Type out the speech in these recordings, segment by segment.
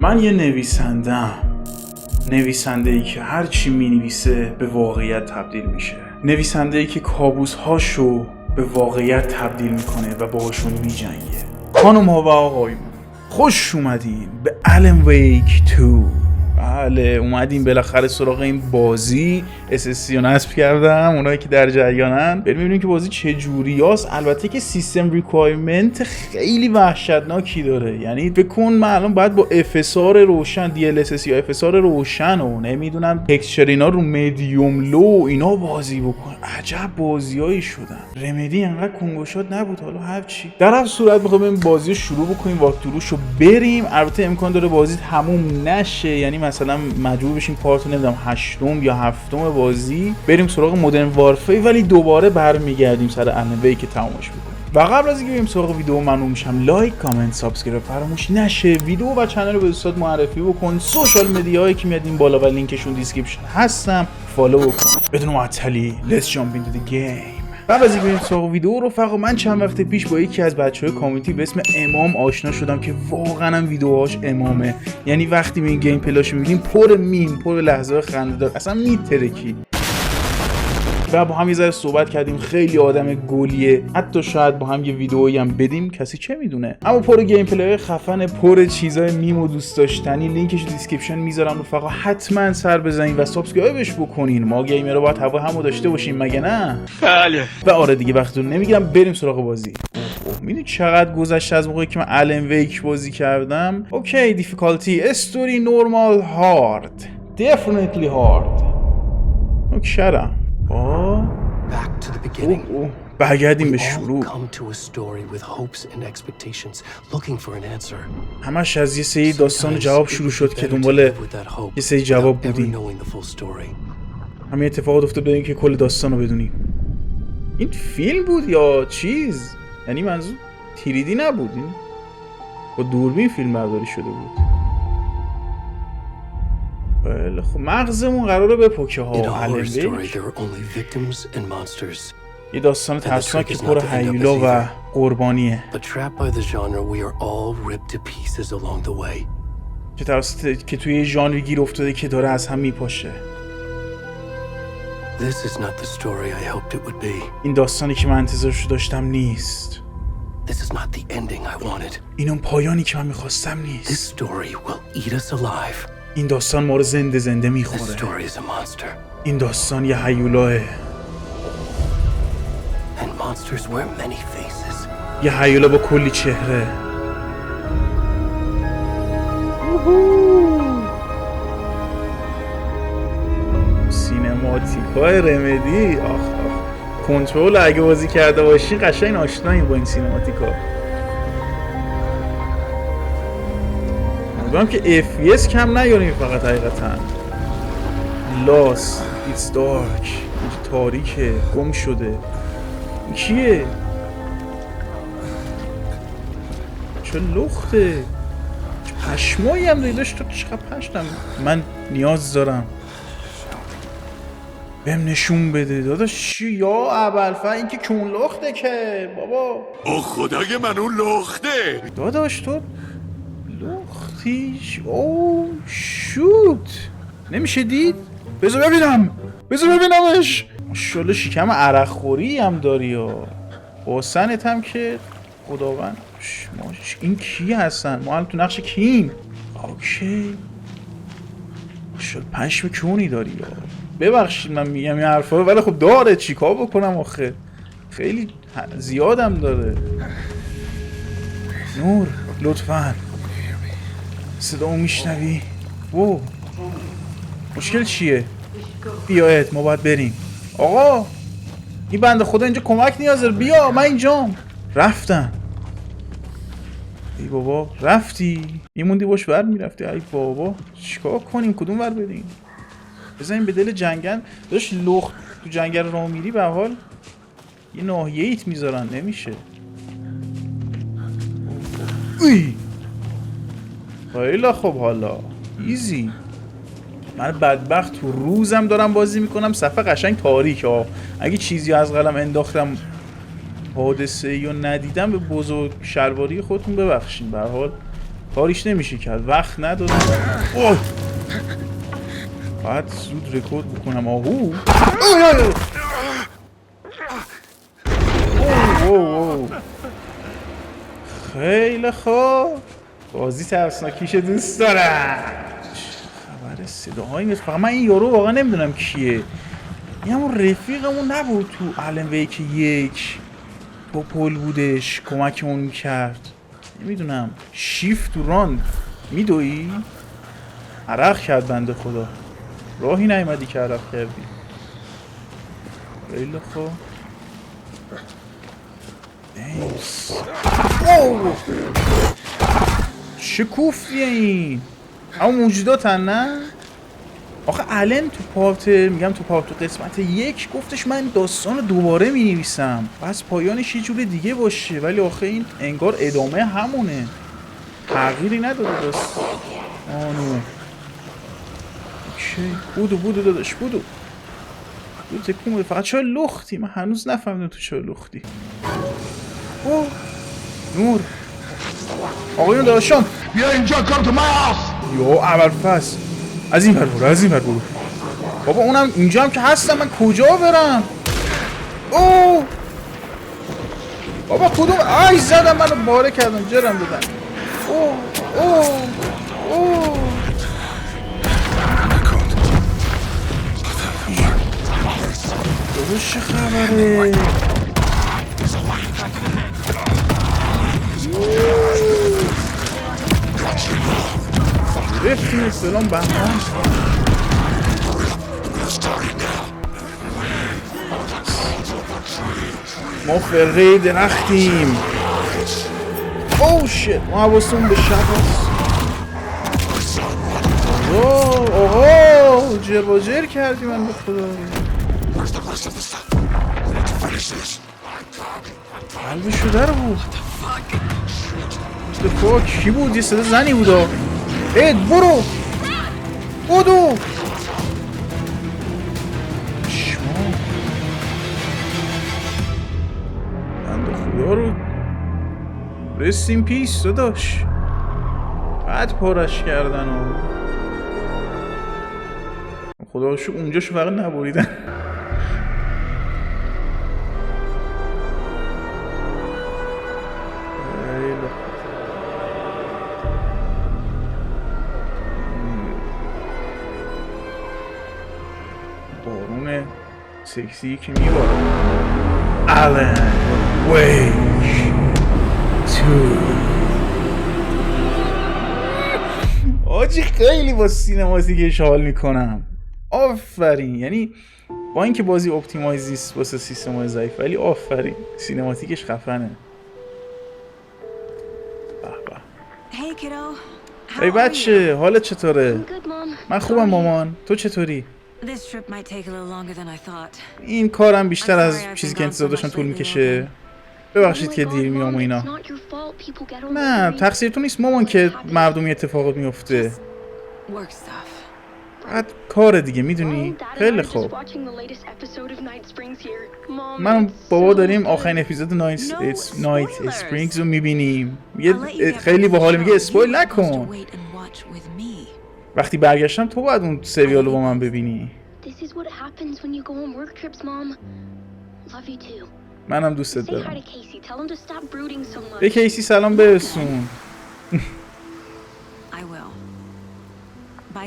من یه نویسنده‌ای که هر چی می‌نویسه به واقعیت تبدیل میشه. نویسنده‌ای که کابوس‌هاشو به واقعیت تبدیل میکنه و باهاشون میجنگه. خانم‌ها و آقایون، خوش اومدین به الن ویک 2. بله اومدیم بالاخره سراغ این بازی. SSC رو نصب کردم، اونایی که در جریانن بریم ببینیم که بازی چه جوریاست. البته که سیستم ریکوایرمنت خیلی وحشتناکی داره، یعنی بکن من الان باید با FSR روشن DLSS یا FSR روشن و نمیدونم تکسچر اینا رو میدیوم لو اینا بازی بکن. عجب بازیایی شدن. رمدی انقدر کنگوشات نبود. حالا هر چی در هر صورت میخوام این بازی رو شروع بکنیم، واکتروشو بریم. البته امکان داره بازی تموم نشه، یعنی مثلا مجبور بشیم پارت نمیدونم 8 یا 7 بازی بریم سراغ مدرن وارفی، ولی دوباره برمیگردیم سر الن ویک که تمومش بکنیم. و قبل از اینکه بریم سراغ ویدیو ممنون میشم لایک، کامنت، سابسکرایب فراموش نشه. ویدیو و کانال رو به دوستات معرفی بکن. سوشال مدیاهایی که میاد این بالا و لینکشون دیسکریپشن هستم فالو بکن. بدون معطلی let's jump into the game. قبل از اینکه بریم سراغ ویدیو رفقا، من چند وقت پیش با یکی از بچهای کامیونیتی به اسم امام آشنا شدم که واقعا هم ویدیوهاش امامه. یعنی وقتی به این گیم پلاشو میبینیم پر میم، پر لحظه خنده‌دار، اصلا میترکی. و با هم یه ذره صحبت کردیم. خیلی آدم گلیه، حتی شاید با هم یه ویدئویی هم بدیم، کسی چه میدونه. اما پر گیم پلی خفن، پر چیزای میم و دوست داشتنی. لینکش تو دیسکریپشن میذارم رفقا، حتما سر بزنین و سابسکرایبش بکنین. ما گیمرها باید هوا همو داشته باشیم مگه نه؟ بله. و آره دیگه وقتتون نمیگیرم، بریم سراغ بازی. میدونی چقدر گذشته از موقعی که من الن ویک بازی کردم؟ اوکی، دیفیکالتی استوری نورمال هارد definitely hard. اوکی برگردیم به شروع. همش از یه سری داستان جواب شروع شد که دنبال یه سری جواب بودیم. همین اتفاقات افتاد بدونیم که کل داستان رو بدونیم. این فیلم بود یا چیز؟ یعنی منظور تیریدی نبود، این با دوربین فیلم برداری شده بود. بله خب مغزمون قراره بپکه ها. الن ویک یه داستان ترسناک که پر هیولا و قربانیه که توی یه ژانری گیر افتاده که داره از هم میپاشه. این داستانی که من انتظارشو داشتم نیست. این اون پایانی که من میخواستم نیست. این داستان ما رو زنده میخوره. این داستان یه هیولاه. یه هیولا با کلی چهره. سینماتیکای رمدی. آخ کنترل اگه بازی کرده باشین قشنگ آشناییم با این سینماتیکا. امیدوارم که FPS کم نیاریم. فقط حقیقتا لاس ایتس دارک، تاریکه، گم شده. این کیه؟ چه لخته، چه پشمایی هم داشت. تو چقدر پشتم. من نیاز دارم بهم نشون بده داداش. چی یا ابوالفضل این که کون لخته که بابا. او خدای من اون لخته داداش. تو لختیش. او شوت نمیشه دید. بذار ببینمش. ماشاءالله شکم عرق خوری هم داری یا حسنت هم که خداوند. این کی هستن؟ ما هم تو نقش کیم. اوکی ماشاءالله پشم کونی داری یا. ببخشید من میگم این حرفا ولی خب داره، چیکار بکنم آخه خیلی زیادم داره. نور لطفاً صدامو میشنوی؟ او مشکل چیه؟ بیاید ما باید بریم. آقا این بنده خدا اینجا کمک نیاز داره. بیا من اینجام. رفتن. ای بابا رفتی؟ میموندی باش ور میرفتی. ای بابا چیکار کنیم؟ کدوم ور بریم؟ بزنیم به دل جنگل. داشت لخت تو جنگل راه میری به حال یه ناحیه ایت میذارن. نمیشه. خیلی خب حالا ایزی. من بدبخت تو روزم دارم بازی میکنم، صفحه قشنگ تاریک ها. اگه چیزی از قلم انداختم حادثه یا ندیدم به بزرگ شلواری خودتون ببخشین. به هر حال کاریش نمیشه کرد، وقت ندارم. اوه باید زود رکورد بکنم. آهو اوه خیلی خوب. بازی ترسناکیشو دوست دارم. خبر صداهایی مثل فقط من این یارو واقعا نمیدونم کیه. این همون رفیقمون نبود تو الان ویک 1 پل بودش کمکمون میکرد. نمیدونم شیفت تو ران میدوی؟ عرق کرد بنده خدا، راهی نیومدی که عرق کردی. خیلی خوب. نیس. اوه چه کوفتیه این؟ اما موجوداتن نه؟ آخه الان تو پارت میگم تو پارت تو قسمت 1 گفتش من داستان رو دوباره مینویسم بس پایانش یه جور دیگه باشه، ولی آخه این انگار ادامه همونه، تغییری نداره داستان. آنو اوکی بودو داداش بودو تکون بده. فقط چرا لختی؟ من هنوز نفهمیدم تو چرا لختی. اوه نور آقایون داداشم بیا اینجا کام تو ماس. یو اول فصل از این ور برو بابا. اونم اینجا هم که هستم، من کجا برم؟ اوه بابا کدوم آی زدم منو باره کردم جرم دادن. اوه داداش چه خبره؟ رفتیم سلام بهمان. ما فرقه درختیم. اوه شت ما حواسمون به شب هست. اوه جر کردی من به خدا. قلبشو در بود. فاک کی بود؟ یه صدا زنی بودا. اید برو بودو شما بنده خدا رو رستیم پیس داداش. بعد پارش کردن و خدا شو اونجاشو فقط نبریدن. بارون سکسی که میباره. الان ویک 2 آجی خیلی با سینماتیکش حال میکنم. آفرین. یعنی با اینکه بازی اپتیمایز نیست واسه سیستم‌های ضعیف، ولی آفرین سینماتیکش خفنه. ای بچه حالت چطوره؟ من خوبم مامان، تو چطوری؟ این کارم بیشتر از چیزی که انتظار داشتم طول میکشه. ببخشید که دیر میام و اینا. نه تقصیرتون نیست مامان که مردمی اتفاقات میفته. بعد کار دیگه میدونی. خیلی خوب. من بابا داریم آخرین اپیزود نایت اسپرینگز رو میبینیم. خیلی باحال. میگه اسپویل نکن. وقتی برگشتم تو باید اون سریال رو با من ببینی. منم دوستت دارم. به کیسی سلام برسون.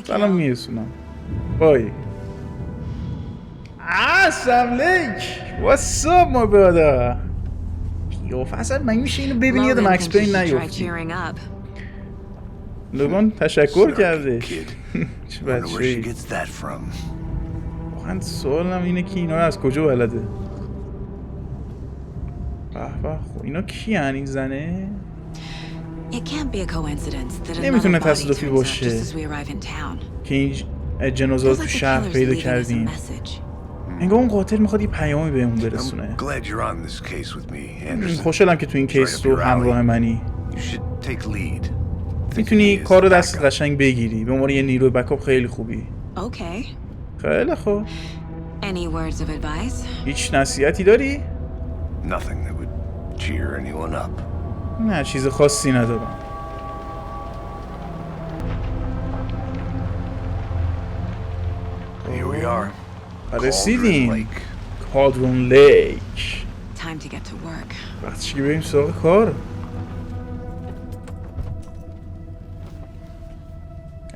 سلام میرسونم. بای. سلام لیک. واتس اپ ما برادر. قیافه اصلا من میشه اینو ببینی یاد مکس پین نیفتی. لوگان تشکر کردش. چه بچه‌ای. واقعا سوالم اینه که اینا رو از کجا بلده. به خب اینا کیان این زنه؟ نمیتونه تصادفی باشه که این جنازه رو تو شهر پیدا کردیم. انگار اون قاتل میخواد یه پیامی بهمون برسونه. خوشحالم که تو این کیس تو همراه منی. میتونی کار رو دست قشنگ بگیری. به عنوان یه نیروی بکاپ خیلی خوبی. خیلی خوب. هیچ نصیحتی داری؟ نه چیز خاصی ندارم. رسیدیم کالدرون لیک. Time to get to work. وقتی که بریم سراغ کار.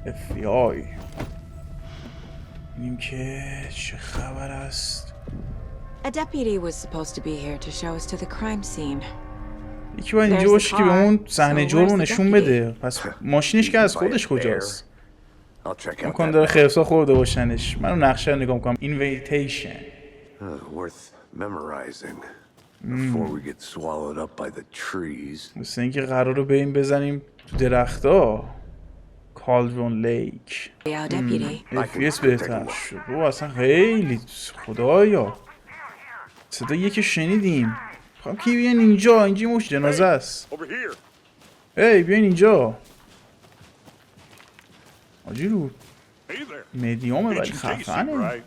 FBI ببینیم که چه خبر است. A deputy was supposed to be here to show us to the crime scene. یکی باید اینجا باشه که به اون صحنه جرم رو نشون بده. پس ماشینش که از خودش کجاست؟ امکان داره خرسا خورده باشنش. من اون نقشه رو نگاه میکنم. Invitation. مثل اینکه قرار رو بریم بزنیم تو درختا. کالدرون لیک. FPS بهتر شد. بابا اصلا خیلی خدایا. صدا یکی شنیدیم. خواهم که بیان اینجا مش جنازه است. هی بیان اینجا. آجی رو مدیومه ولی خفنه.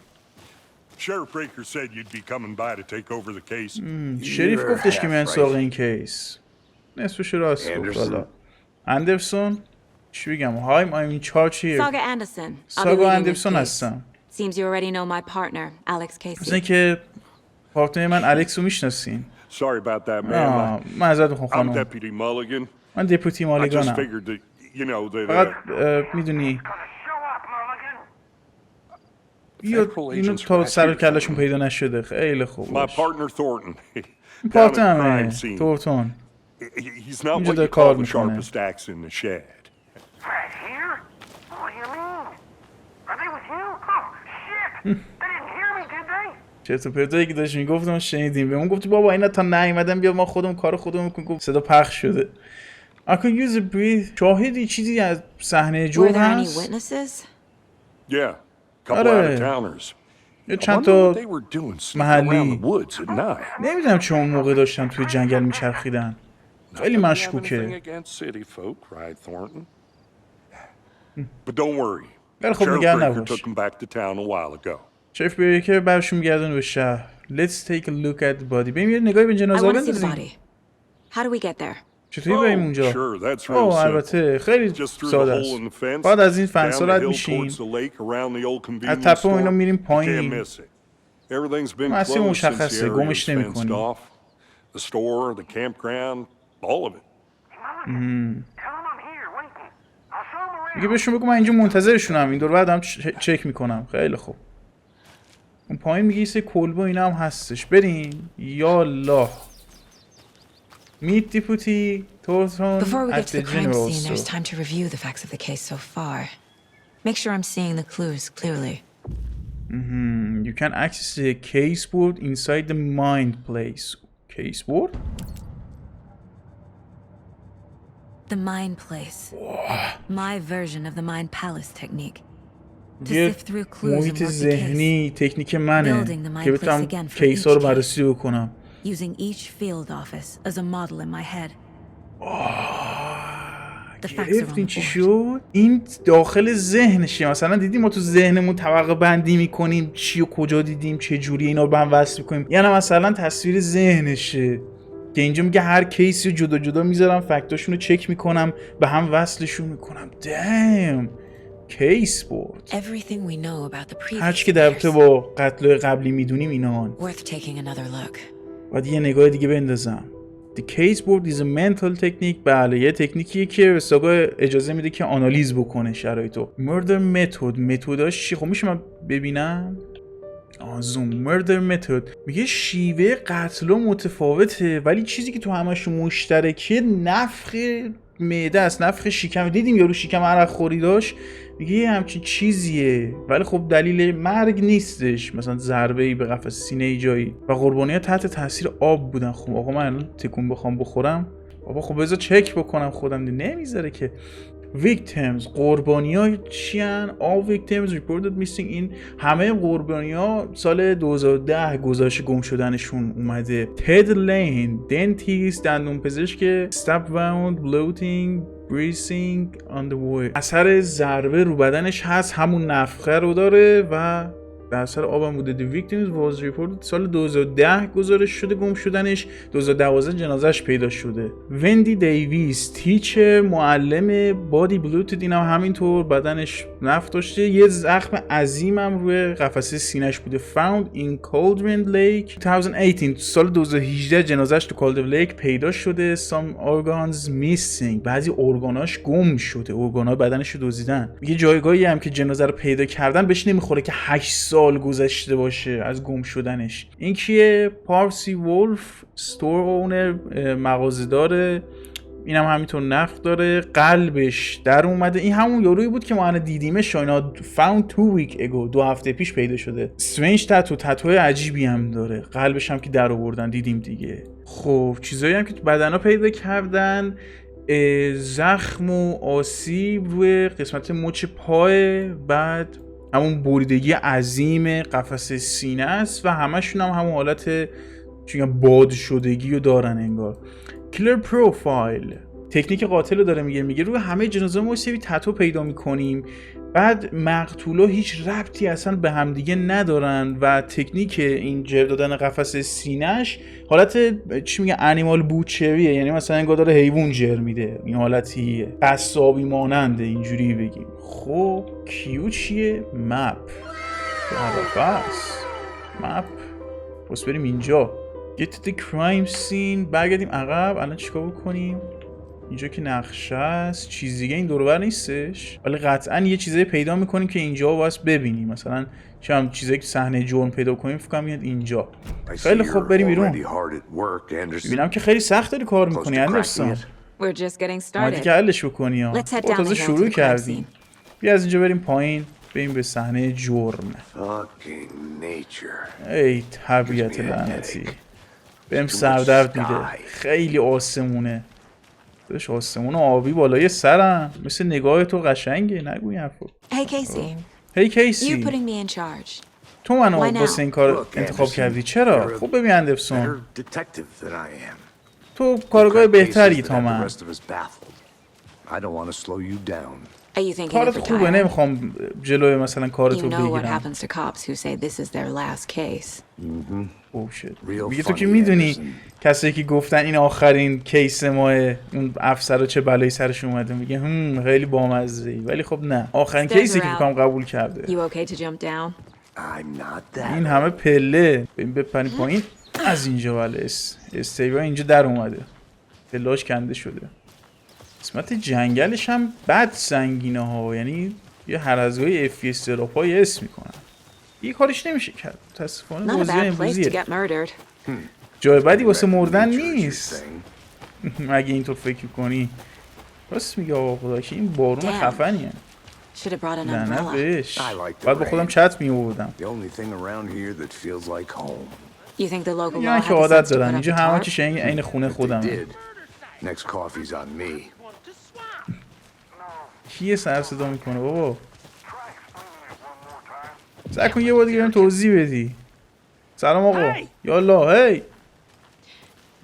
شریف گفتش که میان سراغ این کیس. نصفش راست گفت. حالا اندرسون چی بگم؟ های I'm in charge here. ساگا اندرسون هستم. مثل که پارتنر من الکس رو میشناسین. معذرت میخوام خانم. من دپوتی مالگانم. فقط میدونی اینو تا سر کلشون پیدا نشده. خیلی خوب باش. پارتنرمه تورتون اینجا داره کار میکنه. چرت و پرتایی که داشت میگفتم شنیدیم. بهمون گفتی بابا اینا تا نیومدن بیا ما خودمون کار خودمون میکنیم. گفت صدا پخش شده. I could use a breath. شاهدی چیزی از صحنه جرم هست؟ آره یه چند تا محلی. نمیدونم چه اون موقع داشتن توی جنگل میچرخیدن. خیلی مشکوکه. ولی خب نگران نباش. شریف بیایی که برشون میگردن به شهر. Let's take a look at the body. بریم یه نگاهی به جنازه بندازیم. چطوری بریم اونجا؟ البته خیلی ساده است. بعد از این فنسا رد میشیم. از تپه اینا میریم پایین. مسیر مشخصه گمش نمی کنیم. میگه بهشون بگو من اینجا منتظرشونم. این دور بعدم چک میکنم. خیلی خوب. اون پایین میگه یه سری کلبه اینا هم هستش. بریم. یالله. Meet Deputy Thornton Before we at get to the the crime general scene, there's store. time to review the facts of the case so far. Make sure I'm seeing the clues clearly. You can access the case board inside the mind place. Case board? The mind place. My version of the mind palace technique. To یه sift through clues and محیط work the ذهنی case. تکنیک منه Building the mind که place بتونم again for کیس ها رو each بررسی بکنم. Using each field office as a model in my head. گرفتین چی شد؟ این داخل ذهنشه. مثلا دیدیم ما تو ذهنمون طبقه بندی میکنیم چی و کجا دیدیم چه جوری اینا رو به هم وصل میکنیم. یعنی مثلا تصویر ذهنشه که اینجا میگه هر کیسی رو جدا جدا میذارم فکتاشون رو چک میکنم به هم وصلشون میکنم. دم کیس بورد. هرچی که در رابطه با قتل قبلی میدونیم اینا باید یه نگاه دیگه بندازم. The case board is a mental technique. بله یه تکنیکیه که ساگا اجازه میده که آنالیز بکنه شرایطو. Murder method. متداش چی؟ خب میشه من ببینم؟ زوم. Murder method میگه شیوه قتل متفاوته ولی چیزی که تو همشون مشترکه نفخ معده است. نفخ شکم. دیدیم یارو شکم عرق خوری داشت. میگه یه همچین چیزیه ولی خب دلیل مرگ نیستش. مثلا ضربه‌ای به قفسه سینه‌ای جایی و قربانی‌ها تحت تاثیر آب بودن. خب آقا من الان تکون بخوام بخورم بابا خب بذار چک بکنم خودم. نمیذاره که. victims قربانی‌ها چیان؟ all victims reported missing. این همه قربانی‌ها سال 2010 گزارش گم شدنشون اومده. تد لین دنتیست دندون پزشک stab wound bloating breathing on the way. اثر ضربه رو بدنش هست همون نفخه رو داره و در اثر آبم بوده. The victims was reported سال 2010 گزارش شده گم شدنش. 2012 جنازش پیدا شده. وندی دیویس تیچر، معلم، بادی بلوتد، اینم همینطور بدنش نفت داشته. یه زخم عظیمم روی قفسه سینه‌اش بوده. Found in Cauldron Lake 2018 سال 2018 جنازش تو کالدرن لیک پیدا شده. Some organs missing بعضی ارگاناش گم شده، ارگانای بدنش رو دزدیدن. یه جایگاهی هم که جنازه رو پیدا کردن بهش نمیخوره که 8 سال گذشته باشه از گم شدنش. این کیه؟ پارسی وولف، استور اونر، مغازه‌دار، اینم همینطور نفت داره. قلبش در اومده. این همون یارویی بود که ما الان دیدیمش. اینا found 2 week ago 2 هفته پیش پیدا شده. استرنج تتوی عجیبی هم داره. قلبش هم که در آوردن دیدیم دیگه. خب چیزایی هم که تو بدنا پیدا کردن، زخم و آسیب روی قسمت مچ پای، بعد همون بریدگی عظیم قفسه سینه است و همشون هم همون حالت چون باد شدگی رو دارن انگار. کلر پروفایل تکنیک قاتل رو داره میگه روی همه جنازه ما سری تتو پیدا میکنیم، بعد مقتولا هیچ ربطی اصلا به همدیگه ندارن و تکنیک این جر دادن قفسه سینه‌اش حالت چی میگه انیمال بوچریه، یعنی مثلا انگار داره حیوان جر میده، این حالتی قصابی ماننده اینجوری بگیم. خب کیو چیه؟ مپ مپ بس بریم اینجا. Get to the crime scene. برگردیم عقب. الان چیکار بکنیم؟ اینجا که نقشه است، چیز دیگه این دور و بر نیستش، ولی قطعا یه چیزایی پیدا میکنیم که اینجا واسه ببینیم. مثلا چم چیزایی که صحنه جرم پیدا کنیم فکر کنم میاد اینجا. خیلی خوب بریم بیرون. ببینم که خیلی سخت داری کار میکنی اندرسون. اومدی که حلش بکنی ها. تازه شروع کردیم. بیا از اینجا بریم پایین، بریم به صحنه جرم. ای طبیعت لعنتی بهم سردرد میده. خیلی آسمونه داشت، آسمون آبی بالای سرم، مثل نگاه تو قشنگه. نگوی حرفو. هی کیسی تو منو واسه این کار انتخاب کردی، چرا؟ خوب ببین اندرسون، تو کارگاه بهتری تا من. کارت خوبه، نمیخوام جلوی مثلا کارتو بگیرم. میگه تو که میدونی کسایی که گفتن این آخرین کیس ماه، اون افسرها چه بلایی سرش اومده. میگه خیلی بامزه‌ای، ولی خب نه، آخرین کیسی که بکنم قبول کرده. این همه پله بپرین پایین از اینجا. ولی استیوا اینجا در اومده، پلاش کنده شده. قسمت جنگلش هم بد سنگینه ها، یعنی یه هر از گاهی FPS تراپای اسم میکنن. یه کارش نمیشه کرد متاسفانه. بازی امروزیه جای بدی واسه مردن نیست. اگه اینطور فکر کنی. راست میگه آقا خدا که این بارون خفنیه. لعنت بهش، باید با خودم چت میوردم. یعنی که عادت دارن اینجا همه چیش این خونه خودمه. کیه سر صدا میکنه بابا؟ سعی کن یه بار دیگه توضیح بدی. سلام آقا. یالا هی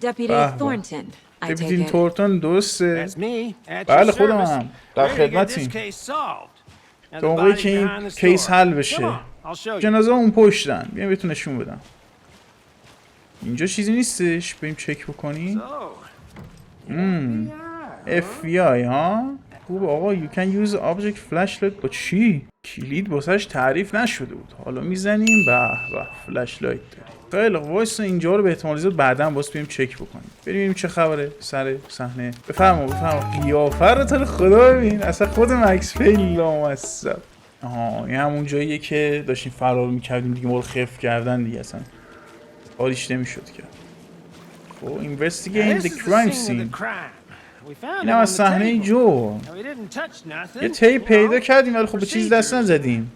دپیتی تورنتون درسته؟ بله خودم در خدمتیم. تا موقعی که این کیس حل بشه. جنازه اون پشتن، بیایم بهتون نشون بدم. اینجا چیزی نیستش بریم چک بکنیم. FBI ها خوب آقا. You can use object flashlight. با چی؟ کلید باسش تعریف نشده بود، حالا میزنیم. به به فلش لایت داریم. خیلی وایسا اینجا رو به احتمال زیاد بعداً باز بریم چک بکنیم، بریم چه خبره سر صحنه. بفرما قیافه رو تا خدا ببین، اصلا خود مکس فیل لامصب. این همون جاییه که داشتیم فرار میکردیم دیگه، ما رو خف کردن دیگه، اصلا حالیش نمیشد که. خب investigate the crime scene. این هم از صحنه جو. یه تیپ پیدا کردیم ولی خب به چیز دست نزدیم.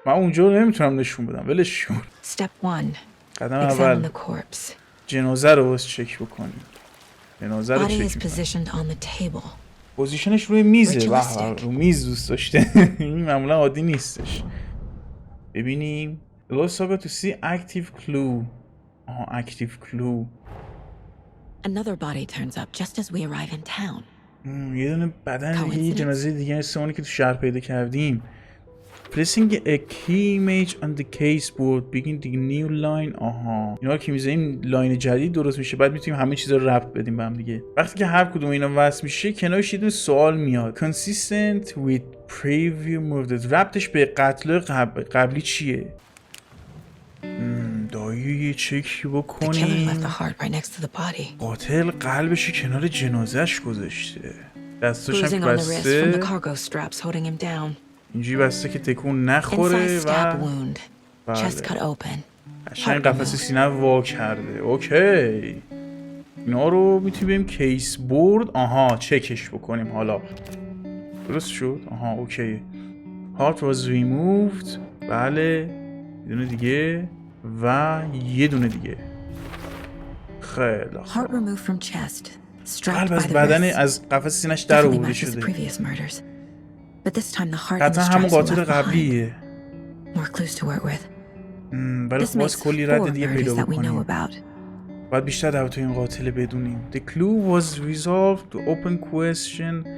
من اونجا رو نمیتونم نشون بدم، ولش کن. قدم اول جنازه رو باز چک بکنیم. جنازه رو چک میکنیم. پوزیشنش روی میزه. رو میز دوست داشته. این معمولا عادی نیستش. ببینیم Lost to see active clue. active clue Another body turns up just as we arrive in town. یه دونه بدن دیگه، یه جنازه دیگه مثل اونی که تو شهر پیدا کردیم. Pressing a key image on the caseboard begin the new line. آها اینا رو که میذاریم لاین جدید درست میشه، بعد میتونیم همه چیزا رو ربط بدیم به هم دیگه. وقتی که هر کدوم اینا وصل میشه کنارش یه دونه سوال میاد consistent with previous murders. ربطش به قتل قبلی چیه؟ دایی یه چکی بکنیم. قاتل قلبش کنار جنازش گذاشته، دستاش هم بسته، اینجوری بسته که تکون نخوره و قشنگ قفسه سینه وا کرده. اوکی اینا رو میتونیم بریم کیس بورد. آها چکش بکنیم حالا درست شد. آها اوکی heart was removed. بله یه دونه دیگه و یه دونه دیگه. خیلی خوب. قلب از بدن از قفسه سینه‌اش در آورده شده. قطعا همون قاتل قبلیه. ولی خب باز کلی رد دیگه پیدا بکنیم. باید بیشتر در تو این قاتل بدونیم. The clue was resolved to open question.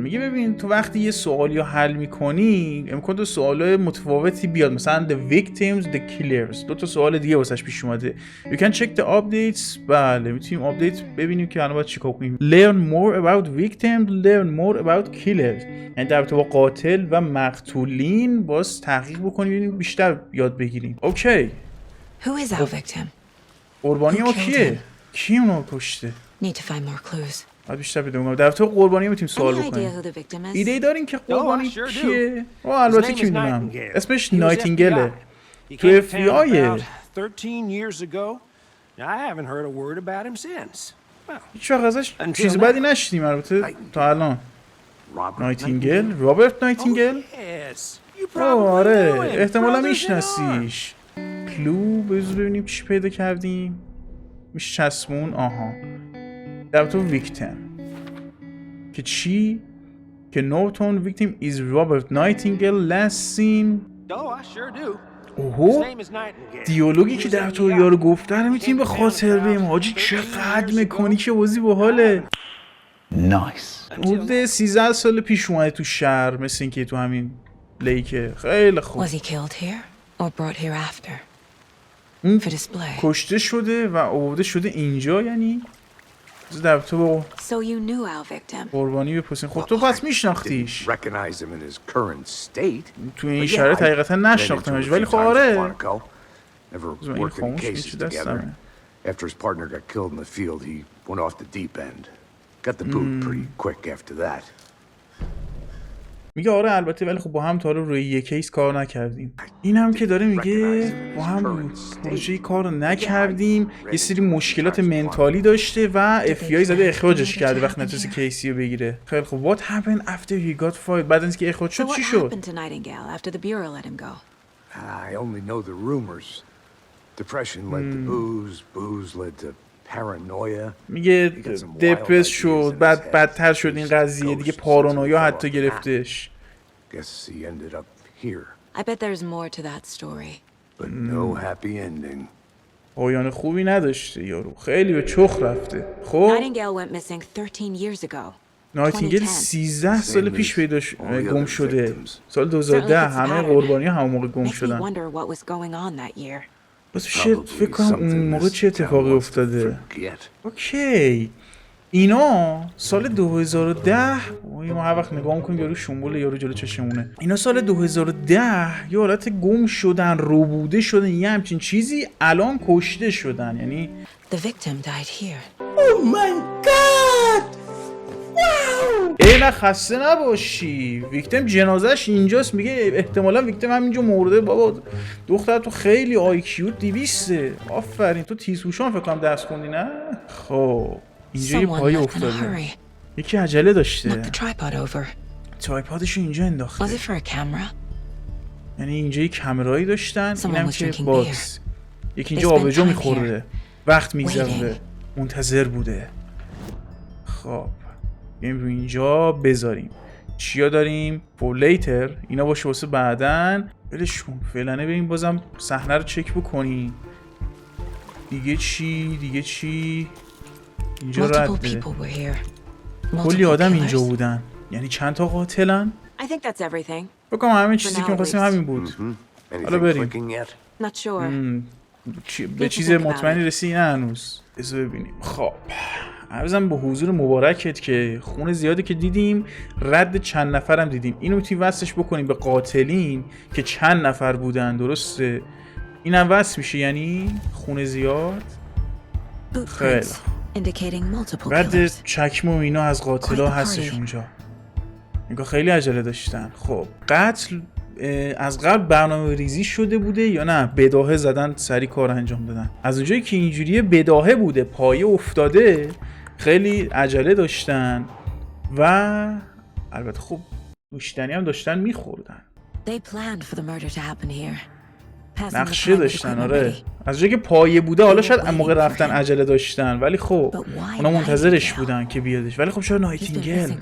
میگه ببین تو وقتی یه سوالی رو حل میکنی امکان داره سوالای متفاوتی بیاد، مثلا the victims the killers. دو تا سوال دیگه واسش پیش اومده. You can check the updates. بله میتونیم آپدیت ببینیم که الان باید چیکار کنیم. Learn more about victims, learn more about killers. یعنی در با قاتل و مقتولین باز تحقیق بکنیم ببینیم بیشتر یاد بگیریم. اوکی. Who is our victim? قربانی ما کیه؟ کی اونو کشته؟ باید بیشتر بدونم. در تو قربانی میتونیم سوال بکنیم. ایده دارین که قربانی کیه؟ البته که میدونم اسمش نایتینگله، تو اف بی آیه. هیچ وقت ازش چیز بدی نشنیدیم البته تا الان. نایتینگل؟ رابرت نایتینگل؟ آره احتمالا میشناسیش. کلو بذار ببینیم چی پیدا کردیم. میشه چسبون. آها در تو ویکتیم که چی؟ که نوتون ویکتیم is رابرت نایتینگل last seen. اوهو دیالوگی که در تو یارو گفته رو میتونیم به خاطر بیم. حاجی چقدر مکانیک بازی باحاله. نایس. حدود 13 سال پیش اومده تو شهر، مثل اینکه تو همین لیکه. خیلی خوب. اون کشته شده و آورده شده اینجا، یعنی در تو با قربانی بپرسین. خب تو پس میشناختیش؟ تو این شرایط حقیقتا نشناختمش، ولی خب آره این خاموش میشه دستمه. میگه آره البته ولی خب با هم تا روی یک کیس کار نکردیم. این هم که داره میگه با هم پروژه کار نکردیم، یه سری مشکلات منتالی داشته و اف بی آی زده اخراجش کرده وقت نتونست کیسی رو بگیره. خیلی خب what happened after he got fired؟ بعد از اینکه اخراج شد چی شد؟ I only know the rumors. Depression led to booze led to paranoia. میگه دپرس شد، بعد بدتر شد این قضیه دیگه، پارانویا حتی گرفتش. Guess he ended up here. I bet there's more to that story. But no happy ending. پایان خوبی نداشته یارو، خیلی به چخ رفته. خب Nightingale went missing 13 years ago. نایتینگل 13 سال پیش پیدا گم شده. سال 2010 همه قربانی‌ها همون موقع گم شدن. بس فکر کنم اون موقع چه اتفاقی افتاده. اوکی اینا سال 2010 ما هر وقت نگاه میکنیم یارو شنبول یارو جلو چشمونه. اینا سال 2010 یه حالت گم شدن، روبوده شدن، یه همچین چیزی، الان کشته شدن. یعنی The victim died here. Oh my god! ای نه خسته نباشی، ویکتیم جنازش اینجاست. میگه احتمالا ویکتیم همینجا مرده. بابا دختر تو خیلی آیکیو 200. آفرین تو تیزهوشان فکر کنم درس خوندی نه؟ خب اینجا یه پای افتاده، یکی عجله داشته، ترایپادشو اینجا انداخته. یعنی اینجا یه کمرایی داشتن، اینم که باکس، یکی اینجا آبجو میخورده، وقت میگذره، منتظر بوده. خب بریم رو اینجا بذاریم. چیا داریم؟ فولیتر اینا باشه واسه بعدن، ولش کن فعلا. بریم بازم صحنه رو چک بکنیم. دیگه چی؟ اینجا رده. کلی آدم اینجا بودن. یعنی چند تا قاتلن؟ بکنم همین چیزی که می‌خواستیم همین بود. حالا بریم. به چیز مطمئنی رسیدی نه هنوز؟ بذار ببینیم. خب عرضم به حضور مبارکت که خون زیادی که دیدیم، رد چند نفرم دیدیم. اینو میتونیم وصلش بکنیم به قاتلین که چند نفر بودن. درسته؟ اینم وصل میشه یعنی خون زیاد. خیلی رد چکمه و اینا از قاتلا هستش اونجا. نگاه خیلی عجله داشتن. خب قتل از قبل برنامه ریزی شده بوده یا نه بداهه زدن سری کار انجام دادن؟ از اونجایی که اینجوریه بداهه بوده، پایه افتاده، خیلی عجله داشتن و البته خب نوشیدنی هم داشتن میخوردن. نقشه داشتن. آره از جایی که پایه بوده، حالا شاید موقع رفتن عجله داشتن ولی خب اونا منتظرش بودن که بیادش. ولی خب چرا نایتینگل؟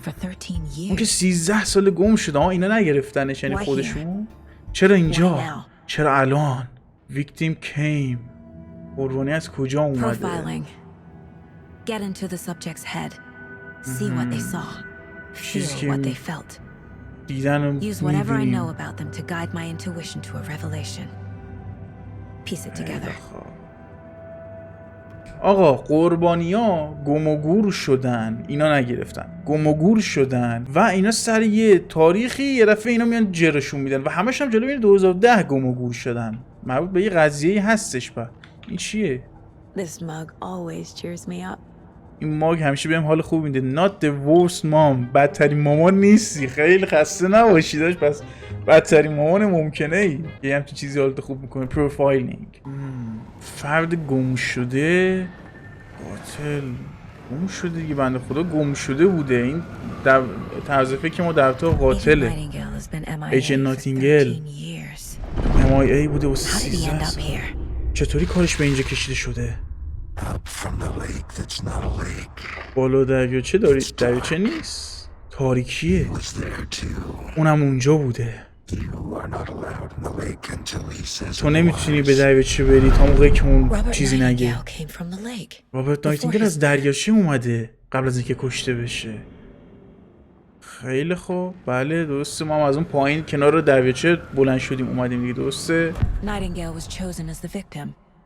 اون که 13 سال گم شده. اینا نگرفتنش یعنی خودشون؟ چرا اینجا؟ چرا الان؟ ویکتیم کیم. قربانی از کجا اومده؟ Get into the subject's head. See what they saw. Feel what they felt. Use whatever I know about them to guide my intuition to a revelation. Piece it together. آقا قربانیا گم و گور شدن، اینا نگرفتن، گم و گور شدن و اینا سر یه تاریخی یه دفعه اینا میان جرشون میدن و همش هم جلوی 2010 گم و گور شدن. مربوط به یه قضیه‌ای هستش. بعد این چیه؟ This mug always cheers me up. این ماگ همیشه بهم حال خوب میده. Not the worst mom. بدترین مامان نیستی. خیلی خسته نباشی داشت. پس بدترین مامان ممکنه ای. یه همچین چیزی حالت خوب میکنه. پروفایلینگ. فرد گم شده. قاتل گم شده دیگه. بنده خدا گم شده بوده. این طرز فکر ما در تو قاتله. ایجنت ناتینگل MIA بوده و 13 سال. چطوری کارش به اینجا کشیده شده؟ بالا دریاچه داری؟ دریاچه نیست، تاریکیه. اونم اونجا بوده. تو نمیتونی به دریاچه بری تا موقعی که اون چیزی نگه. رابرت نایتینگل از دریاچه اومده قبل از اینکه کشته بشه. خیلی خوب. بله درسته. ما هم از اون پایین کنار دریاچه بلند شدیم اومدیم دیگه. درسته.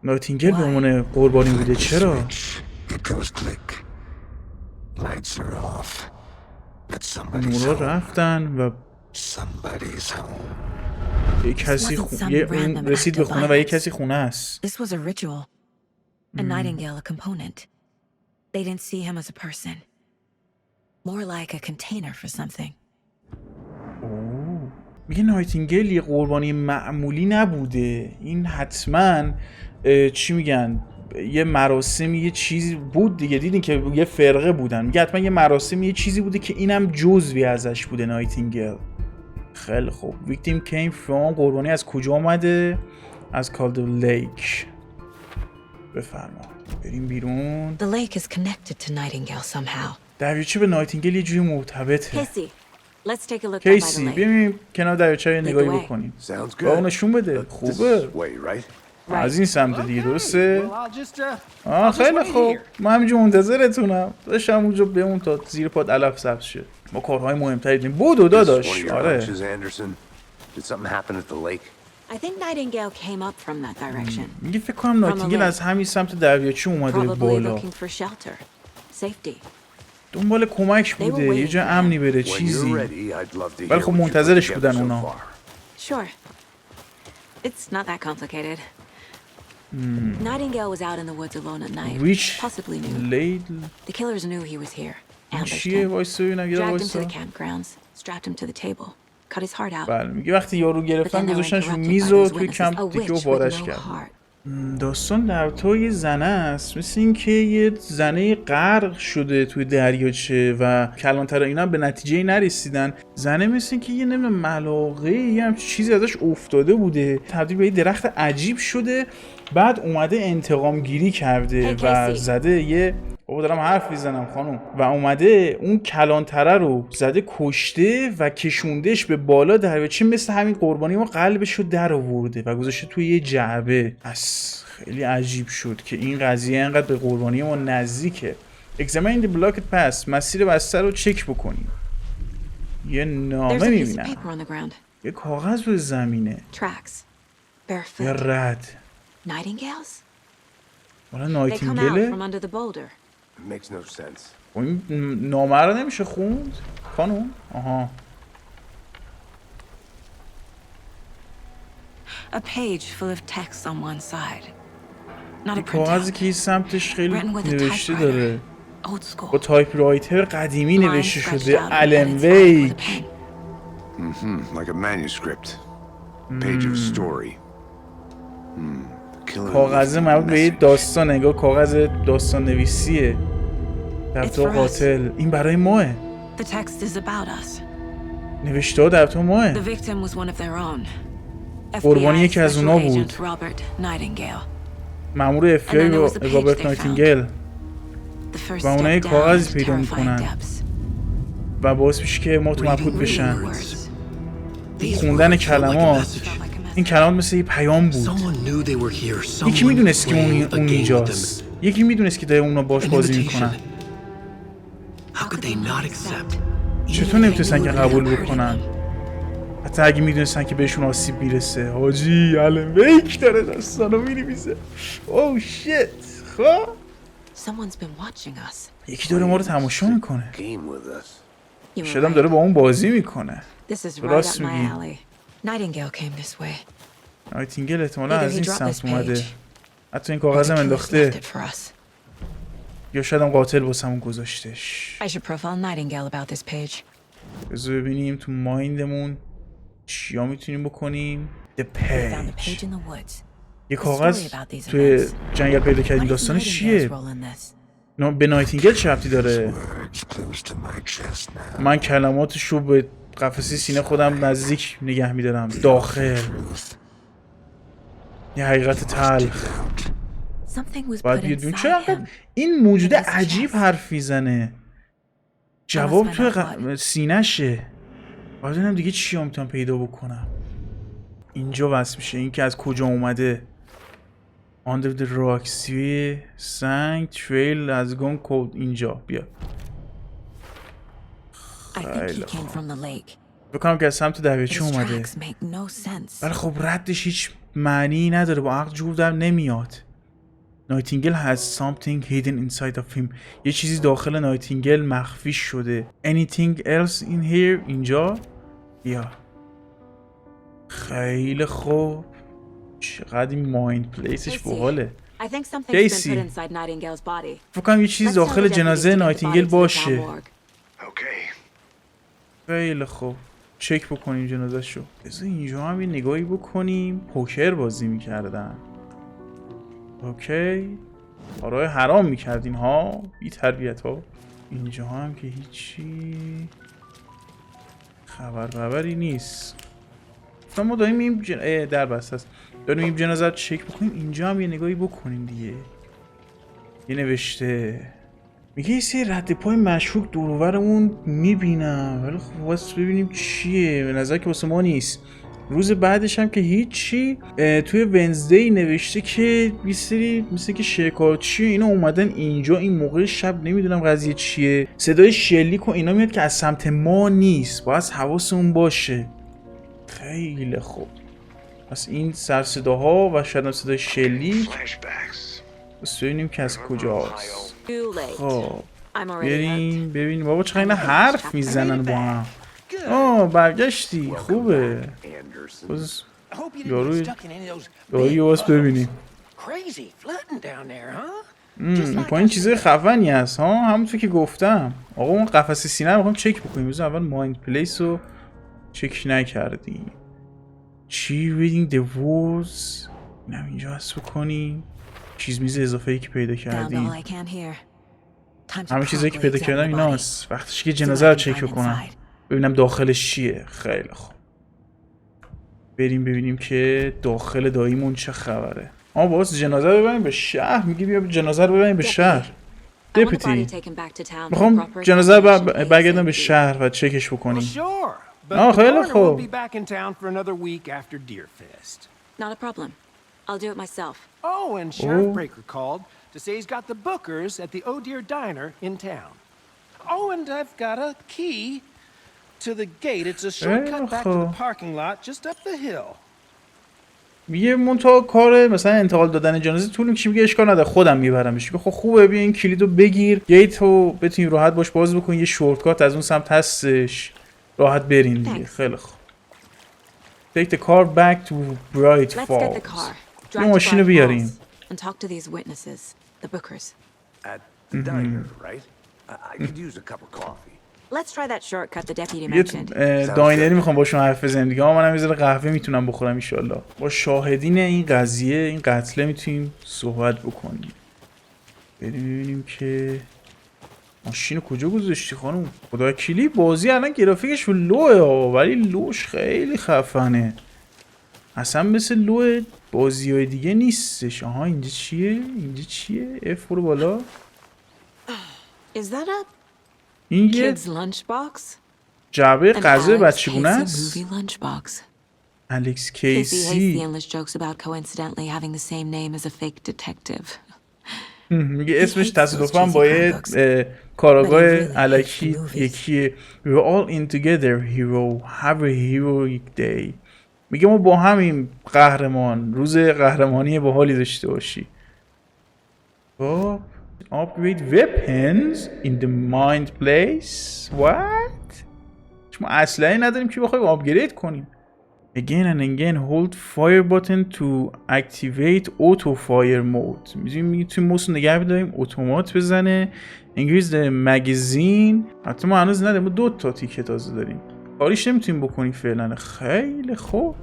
نایتینگل به عنوان قربانی بوده. چرا؟ نورا رفتن و یه کسی اون رسید به خونه و یه کسی خونه است. This was a ritual. A nightingale a component. They didn't see him as a person. More like a container for something. میگه نایتینگل یه قربانی معمولی نبوده. این حتما چی میگن یه مراسمی یه چیزی بود دیگه. دیدین که یه فرقه بودن. میگه حتما یه مراسمی یه چیزی بوده که اینم جزوی ازش بوده. نایتینگل. خیلی خوب. ویکتیم کیم فرام. قربانی از کجا آمده؟ از کالدو لیک. بفرما بریم بیرون. The lake is connected to Nightingale somehow. دریاچه به نایتینگل یه جوری مرتبطه. Let's take a look کیسی بیاییم کنار دریاچه یه نگاهی بکنیم. با اون نشون بده. خوبه. از این سمت دیگه. درسته؟ خیلی خوب. من همینجا منتظرتونم. داشتم اونجا بمون تا زیر پات علف سبز شد. ما کارهای مهمتری داریم. بودو داداش. آره. میگه فکر کنم نایتینگل از همین سمت دریاچه اومده بالا. دنبال کمک بوده. یه جا امنی بره چیزی. ولی خب منتظرش بودن اونا. It's not that complicated. Nightingale was out in the woods alone at night. Possibly knew. The killers knew he was here. Dragged him to the campgrounds, strapped him to the table, cut his heart out. بله میگه وقتی یارو گرفتن گذاشتنش رو میز و توی کمپ دیگه و بارش کرد. داستان در تو یه زنه است. مثل این که یه زنه غرق شده توی دریاچه و کلانتر اینا به نتیجه نرسیدن. زنه مثل این که یه نمیدونم ملاقه یه همچین چیزی ازش افتاده بوده، تبدیل به یه درخت عجیب شده، بعد اومده انتقام گیری کرده و زده یه بابا دارم حرف میزنم خانم و اومده اون کلانتره رو زده کشته و کشوندش به بالا دریاچه. مثل همین قربانی ما قلبش رو در آورده و گذاشته توی یه جعبه. خیلی عجیب شد که این قضیه اینقدر به قربانی ما نزدیکه. examine the blocked path. مسیر بسته رو چک بکنیم. یه نامه میبینم. یه کاغذ روی زمینه. یه رد. والا نایتینگله؟ این نامه رو نمیشه خوند؟ خانوم؟ آها. کاغذی که سمتش خیلی نوشته داره. با تایپ رایتر قدیمی نوشته شده. الن ویک. کاغذ مربوط به یه داستان، انگار کاغذ داستان نویسیه. دفتر قاتل. این برای ماه. نوشته ها دفتر ماه. قربانی یکی از اونا بود. مأمور اف بی آی رابرت نایتینگل. و اونا یه کاغذی پیدا میکنن و باعث میشه که ما تو مبهوت بشن. خوندن کلمات، این کلمات مثل یه پیام بود. یکی میدونست که اون اینجاست. یکی میدونست که داره اونا باش بازی میکنن. چطور نمیتونستن که قبول بکنن؟ حتی اگه میدونستن که بهشون آسیب میرسه. حاجی الن ویک داره داستانو مینویسه. اوه شیت. خب یکی داره ما رو تماشا میکنه. شاید هم داره با اون بازی میکنه. راست میگی. نایتینگل احتمالا از این سمت اومده. حتی این کاغذم انداخته. یا شاید هم قاتل واسمون گذاشتش. بذار ببینیم تو مایندمون چیا میتونیم بکنیم. The page. یه کاغذ توی جنگل پیدا کردیم. داستانش چیه؟ به نایتینگل چه ربطی داره؟ من کلماتشو به قفسه سینه خودم نزدیک نگه میدارم. داخل یه حقیقت تلخ. باید بیدون چرا این موجود عجیب حرف میزنه؟ جواب توی سینه شه. باید ببینم دیگه چی ها میتونم پیدا بکنم. اینجا وصل میشه. این که از کجا اومده. Under the rocks. سنگ تریل از گم کود. اینجا بیا. خیلی خوب. بکنم که از سمت دریاچه اومده. ولی خب ردش هیچ معنی نداره. با عقل جور در نمیاد. نایتینگل has something hidden inside of him. یه چیزی داخل نایتینگل مخفی شده. Anything else in here. اینجا بیا. خیلی خوب. چقدر این مایند پلیسش باحاله. کیسی فکر کنم یه چیز داخل جنازه نایتینگل باشه. خیلی خوب. چک بکنیم جنازه شو. بذار اینجا هم یه نگاهی بکنیم. پوکر بازی میکردن. اوکی. کارهای حرام میکردین ها. بی تربیت ها. اینجا هم که هیچی خبری نیست. ما داریم این در بسته است. داریم این جنازه رو چک بکنیم. اینجا هم یه نگاهی بکنیم دیگه. یه نوشته میگه یه سری رد پای مشکوک دور و برمون میبینم، ولی خب واسه ببینیم چیه. به نظر که واسه ما نیست. روز بعدش هم که هیچی. توی ونزدی نوشته که یه سری مثل که شرکاتچی اینا اومدن اینجا این موقع شب. نمیدونم قضیه چیه. صدای شلیک و اینا میاد که از سمت ما نیست. باید حواسمون باشه. خیلی خوب. پس این سر صداها و شاید هم صدای شلیک. بس ببینیم که از کجاست. خب بریم ببینیم. بابا چقدر اینا حرف میزنن با هم. برگشتی. خوبه. باز یاروی باز ببینیم. این پایین چیزای خفنی هست ها. همونطور که گفتم. آقا اون قفسه سینه رو میخوام چک بکنیم. بذار اول مایند پلیس رو چک نکردیم. چی reading the words. اینم اینجا هست بکنیم. چیز میز اضافه‌ای که پیدا کردیم. همه چیزایی که پیدا کردم اینا هست. وقتش که جنازه رو چک بکنم ببینم داخلش چیه. خیلی خوب. بریم ببینیم که داخل داییمون چه خبره. باز جنازه رو ببریم به شهر. میگی بیا جنازه رو ببریم به شهر. دیوتی میخوام جنازه رو برگردم به شهر و چکش بکنیم. خیلی خوب. I'll do it myself. Oh, and Sheriff Breaker called to say he's got the bookers at the Oh Dear Diner in town. Oh, and I've got a key to the gate. It's a shortcut back to the parking lot just up the hill. میگه منتها کار مثلا انتقال دادن جنازه طول میکشه. میگه اشکال نداره خودم میبرمش. میگه خب خوبه بیا این کلیدو بگیر، گیتو بتونی راحت باش باز بکنی، یه شورتکات از اون سمت هستش راحت برین دیگه. خیلی خوب. Take the car back to Bright Falls. یه ماشین رو بیاریم. And talk to these witnesses, the bookers. At the diner, right? I could use a cup of coffee. Let's try that shortcut the deputy یه mentioned. داینری میخوام باشون حرف بزنیم دیگه. منم یه ذره قهوه میتونم بخورم ان شاءالله. با شاهدین این قضیه، این قتل میتونیم صحبت بکنیم. بریم ببینیم که ماشین کجا گذاشتی خانم؟ خدا کلی بازی الان گرافیکش لوه ولی لوش خیلی خفنه. اصلا مثل لو بازی‌های دیگه نیستش. آها اینجا چیه؟ اینجا چیه؟ اف برو بالا. Is that a این یه kid's lunchbox? جعبه An غذای Alex بچگونه Casey است. movie lunchbox. الکس Casey hates the کیسی. endless jokes about coincidentally having the same name as a fake detective. میگه اسمش تصادفاً با یه کاراگاه الکی یکیه. We're all in together hero. Have a heroic day. میگه ما با همین قهرمان روز قهرمانی باحالی داشته باشی. خب upgrade weapons in the mind place. What؟ ما اسلحه نداریم که بخوایم آپگرید کنیم. Again and again hold fire button to activate auto fire mode. میگه توی موس نگه بداریم اتومات بزنه. Increase the magazine. حتی ما هنوز نداریم، ما 2 تا تیکه تازه داریم. کاریش نمیتونیم بکنیم فعلا. خیلی خوب.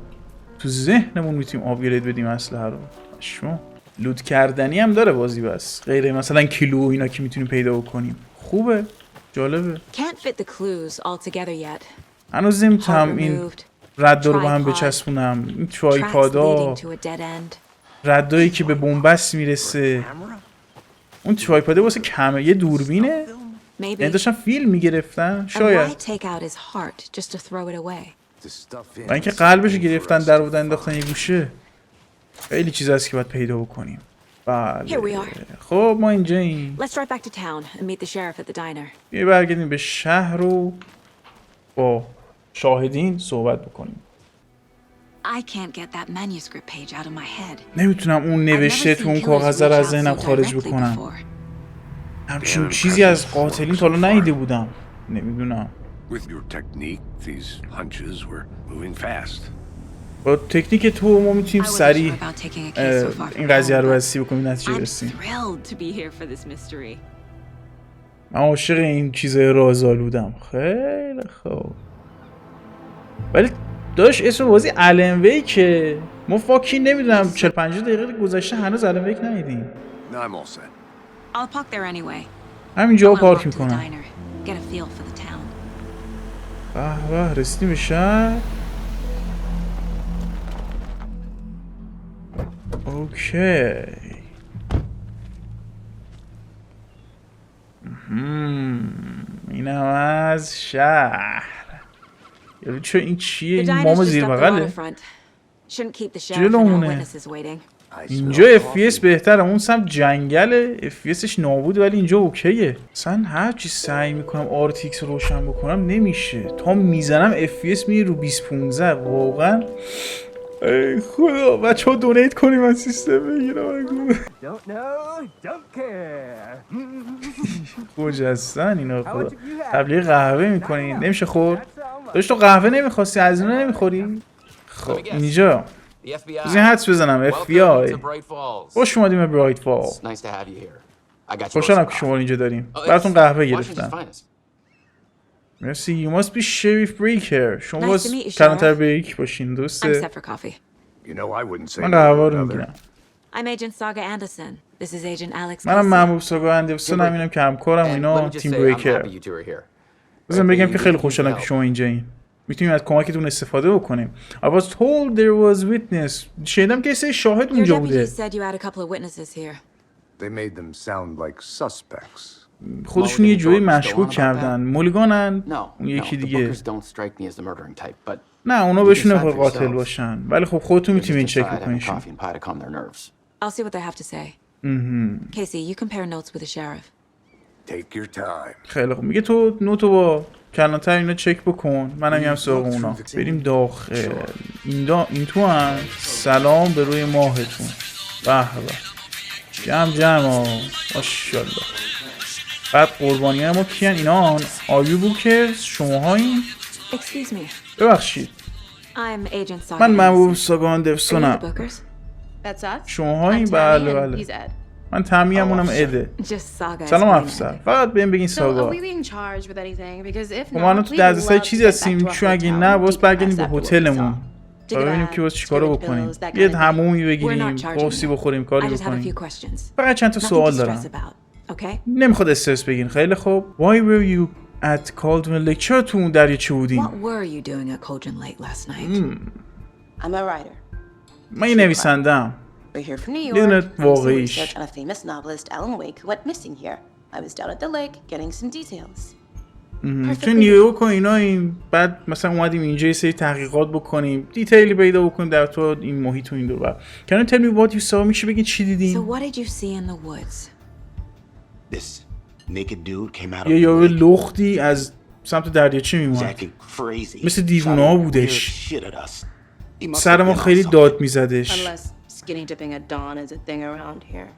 تو ذهنمون میتونیم آپگرید بدیم اسلحه رو. شما لود کردنی هم داره بازی بس. غیر مثلا کیلو و اینا که میتونیم پیدا بکنیم. خوبه. جالبه. Can't fit the clues all together yet. هنوز نمیتونم این ردا رو با هم بچسبونم. این ترایپادا، ردایی که به بنبست میرسه. اون ترایپاده واسه کمه. یه دوربینه. یعنی داشتن فیلم میگرفتن شاید. و اینکه قلبشو گرفتن در بودن انداختن یه گوشه. خیلی چیز هست که باید پیدا بکنیم. بله. خب ما اینجاییم. بیا برگردیم به شهر رو با شاهدین صحبت بکنیم. نمیتونم اون نوشته تو اون کاغذ رو از ذهنم خارج بکنم. همچین چیزی از قاتلین تا حالا ندیده بودم. نمیدونم. با تکنیک تو ما میتونیم سریع این قضیه رو بررسی بکنیم، نتیجه برسیم. من عاشق این چیزای رازآلودم. خیلی خوب. ولی داشت اسم بازی الن ویکه. ما فاکی نمیدونم 40-50 دقیقه گذشته هنوز الن ویک ندیدیم. همینجا پارک میکنم. به رسیدیم به شهر. اوکی. اینم از شهر. یعنی چه این چیه؟ این مام زیر بغله. جلومونه. اینجا FPS بهتره. اون سمت جنگله FPSش نابود ولی اینجا اوکیه. مثلا هر چی سعی میکنم RTX روشن بکنم نمیشه. تا میزنم FPS میره رو 20-15. واقعا ای خدا. بچه ها دونیت کنیم از سیستم بگیرم. کجستن اینا خدا. تبلیغ قهوه میکنین نمیشه خورد. داشت تو قهوه نمیخواستی از اینا نمیخوری؟ خب اینجا بزنین حدس بزنم FBI. خوش اومدیم به برایت فال. خوشحالم که شما اینجا داریم. براتون قهوه گرفتم. مرسی. You must be Sheriff Breaker. شما باز کلانتر بریک باشین دوسته. من قهوه رو میگیرم. منم محبوب ساگا اندرسون. همینم که همکارم و اینا تیم بریکر. بزن بگم که خیلی خوشحالم که شما اینجا این. میتونیم از کمکتون استفاده بکنیم. I was told there was witness. شنیدم که سه شاهد اونجا بوده. They made them sound like suspects. خودشون یه جوری مشکوک کردن. مولیگانن اون یکی دیگه. نه اونا بهشون نمیخواد قاتل باشن، ولی خب خودتون میتونین چک بکنینشون. I'll see what they have to say. Casey, you compare notes with the sheriff. Take your time. خیلی خوب. میگه تو نوتو با کلانتر اینا چک بکن، منم میام سراغ اونا. بریم داخل. این تو هم سلام به روی ماهتون. به به. جمع ماشاءالله. بعد قربانیان ما کیان؟ اینا آیو بوکرز، شماهایین؟ Excuse me. ببخشید. I'm Agent Saga. من محبوب ساگا اندرسونم. شماهایین؟ بله. من تمیمونم اده. سلام افسر. فقط بهم بگین ساگا. ما تو دردسر چیزی هستیم، چون اگه نه باز برگردیم به هتلمون و ببینیم که باز چیکارو بکنیم. یه همومی بگیریم، قرصی بخوریم، کاری بکنیم. فقط چند تا سوال دارم. نمیخواد استرس بگین. خیلی خوب. Why were you at Cauldron Lake؟ چرا تو اون دریاچه بودین؟ What were you doing at Cauldron Lake last night? I'm a writer. من یه نویسنده‌ام. We're here from New یه York. واقعیش. And a famous novelist, Alan Wake, went missing here. I was down at the lake getting some details. تو نیویورک و اینا این بعد مثلا اومدیم اینجا یه سری تحقیقات بکنیم، دیتیلی پیدا بکنیم در تو این محیط و این دور. Can you tell me what you saw؟ میشه بگین چی دیدین؟ So what did you see in the woods? This naked dude came out of یه the یارو lake, لختی از سمت دریاچه میومد. acting crazy. مثل دیوونه ها بودش. Shouting weird shit at us. He must سر have ما been on خیلی something. داد میزدش. Unless skinny dipping at dawn is a thing around here.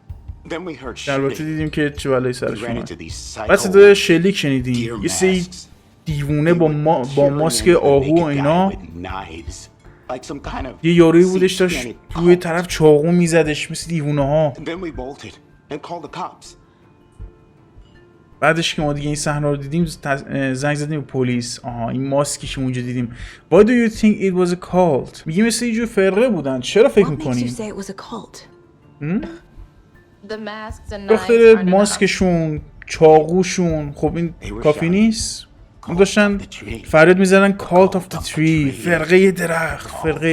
Then we heard البته shooting. دیدیم که چه بلایی سرش We ran اومد. into these بعد psycho صدای شلیک شنیدیم. deer یه سری masks. دیوونه They با were ماسک cheering into the آهو و naked guy اینا. with knives. Like some kind of یه یارویی بودش داشت satanic توی cult. طرف چاقو میزدش مثل دیوونه ها. Then we bolted and called the cops. بعدش که ما دیگه این صحنه رو دیدیم زنگ زدیم به پلیس. این ماسکی که اونجا دیدیم. Why do you think it was a cult؟ میگه مثل یه جور فرقه بودن. چرا فکر What makes you میکنیم؟ say it was a cult? The masks and knives بخاطر aren't enough. ماسکشون، چاقوشون. خب این کافی نیست؟ اون داشتن فریاد میزدن cult of the tree، فرقه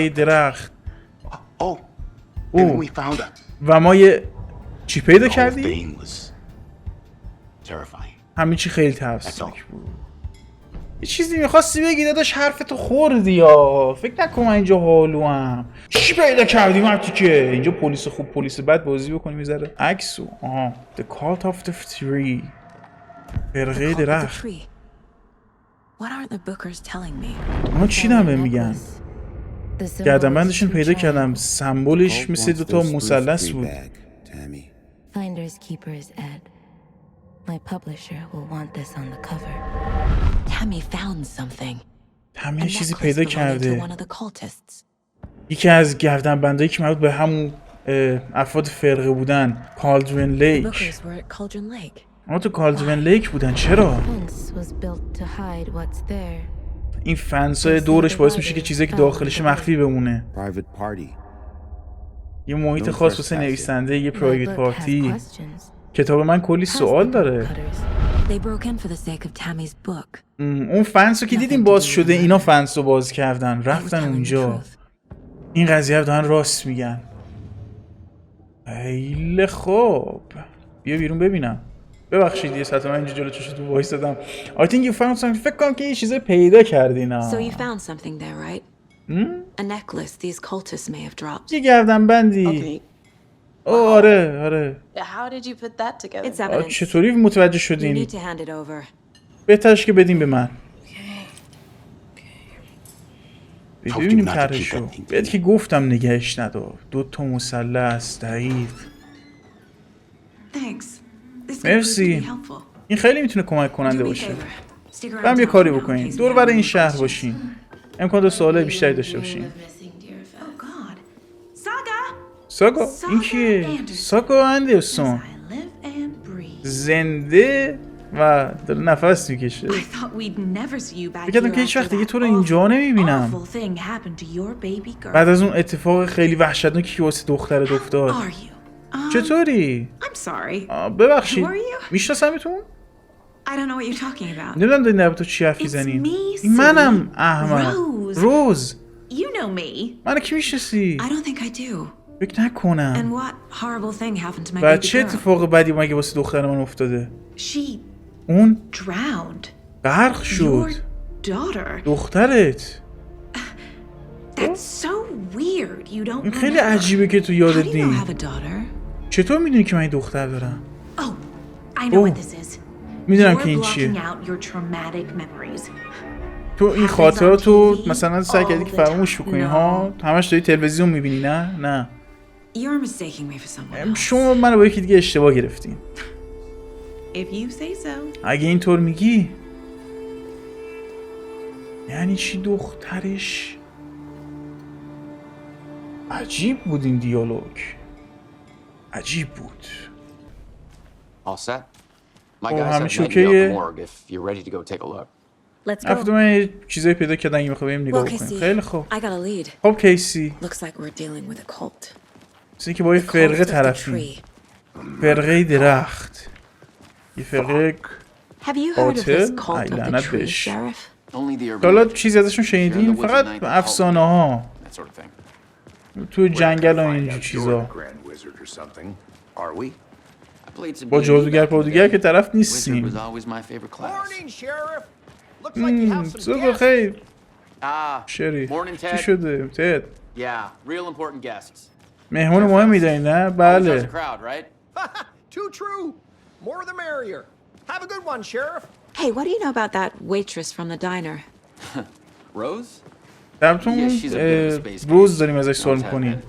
درخت. Oh, and Oh. we found a و ما یه چی پیدا The whole کردیم؟ thing was terrifying. همین چی خیلی ترسناک بود. یه چیزی میخواستی بگی داداش، حرفتو خوردی یا فکر نکن من اینجا حالوام. چی پیدا کردیم وقتی که اینجا پلیس خوب پلیس بد بازی بکنیم میذاره عکسو. The cult of the tree، فرقه Cult of the درخت. tree. What aren't the bookers telling me? اونا چی دارن بهم میگن؟ گردنبندشون پیدا کردم، سمبولش مثل دوتا مثلث بود. Finders keepers, Ed. My publisher will want this on the cover. Tammy found something. همه A یه چیزی necklace پیدا belonging to کرده. one of the cultists. یکی از گردنبندایی که مربوط به همون افراد فرقه بودن. کالدرن The لیک. bookers were at Cauldron Lake. اما تو کالدرن لیک بودن. چرا؟ Fence was built to hide what's there. این فنسای دورش باعث میشه که چیزایی که داخلش مخفی بمونه. Private party. یه محیط خاص واسه نویسنده، یه پرایوت My book has پارتی. questions. کتاب من کلی سوال داره. They broke in for the sake of Tammy's book. اون فنسو که دیدیم باز شده، اینا فنسو باز کردن، They were رفتن telling the اونجا. truth. این قضیه رو دارن راست میگن. خیلی خوب. بیا بیرون ببینم. ببخشید یه ساعت من اینجا جلو چشتون وایسادم. I think you found something. فکر کنم که یه چیزای پیدا کردینا. So you found something there, right? A necklace these cultists may have dropped. یه گردنبندی. Okay. آره. How did you put that together? It's evidence. چطوری متوجه You شدین؟ need to hand it over. بهترش که بدین به من. Told you ببینیم not to keep طرحشو. that thing. بهت که گفتم نگهش ندار. 2 مثلث ضعیف. Thanks. This could prove to مرسی. be helpful. این خیلی میتونه کمک کننده Do me a باشه. favor. Stick around برم یه town کاری for now in بکنین. case we دور have بر any این شهر questions. باشین. امکان داره سوالای بیشتری داشته باشین. Oh God. Saga! ساگا این کیه؟ ساگا اندرسون. I live and breathe. زنده و داره نفس میکشه. I thought we'd never see you back فکر کردم here که هیچ after وقت دیگه that تو رو اینجا نمیبینم. awful thing happened to your baby girl. بعد از اون اتفاق خیلی وحشتناکی که واسه دخترت افتاد. Are you? چطوری؟ I'm sorry. ببخشید. Who are you? میشناسمتون؟ I don't know what you're talking about. نمیدونم دارین در تو چی حرفی It's زنین. me, این منم silly. احمد. Rose. روز. You know me. منو کی میشناسی؟ I don't think I do. فکر نکنم. And what horrible thing happened to my و baby چه girl? اتفاق بدی مگه واسه دختر من افتاده؟ She اون drowned. غرق شد. Your daughter. دخترت. That's so weird. You don't این خیلی remember. عجیبه که تو How یادت do you know I نیست. have a daughter? چطور میدونی که من این دختر دارم؟ Oh, I know Oh. what this is. میدونم You're که این blocking چیه. out your traumatic memories. تو این خاطراتو مثلا سعی کردی که فراموش بکنی ها؟ همش داری تلویزیون میبینی نه؟ You're mistaking me for someone else. شما منو با یکی دیگه اشتباه گرفتین. If you say so. اگه اینطور میگی یعنی چی دخترش؟ عجیب بود این دیالوگ. عجیب بود. All set? My Oh, guys همه have met you at شوکیه. the morgue if you're ready to go take a look. Let's go. رفتم من چیزایی پیدا کردن اگه میخوای بریم نگاه Well, بکنیم. Casey, خیلی خوب. I got a lead. خب کیسی Looks like we're dealing with a cult. مثل که با یه The cult فرقه of the طرفیم. tree. فرقه درخت. یه فرقه Have you heard of this قاتل. cult ای of the لعنت tree, بهش. Sheriff? Only the urban حالا legend. چیزی ازشون شنیدین؟ فقط افسانه ها. That sort of thing. تو جنگل و اینجور You're چیزا. the Grand Wizard or something, are we? I played some با D&D جادوگر back in the پادوگر day. که طرف Wizard was نیستیم. always my favorite class. Morning, Sheriff. Looks like you have some صبح guests. خیر Ah, شریف. morning, چی Ted. شده؟ تد Yeah, real important guests. مهمون مهمی داری نه؟ Always has بله. a crowd, right? Too true. More the merrier. Have a good one, Sheriff. Hey, what do you know about that waitress from the diner? Rose? در تو Yeah, she's a bit of a space روز case. داریم ازش سوال Don't tell میکنیم.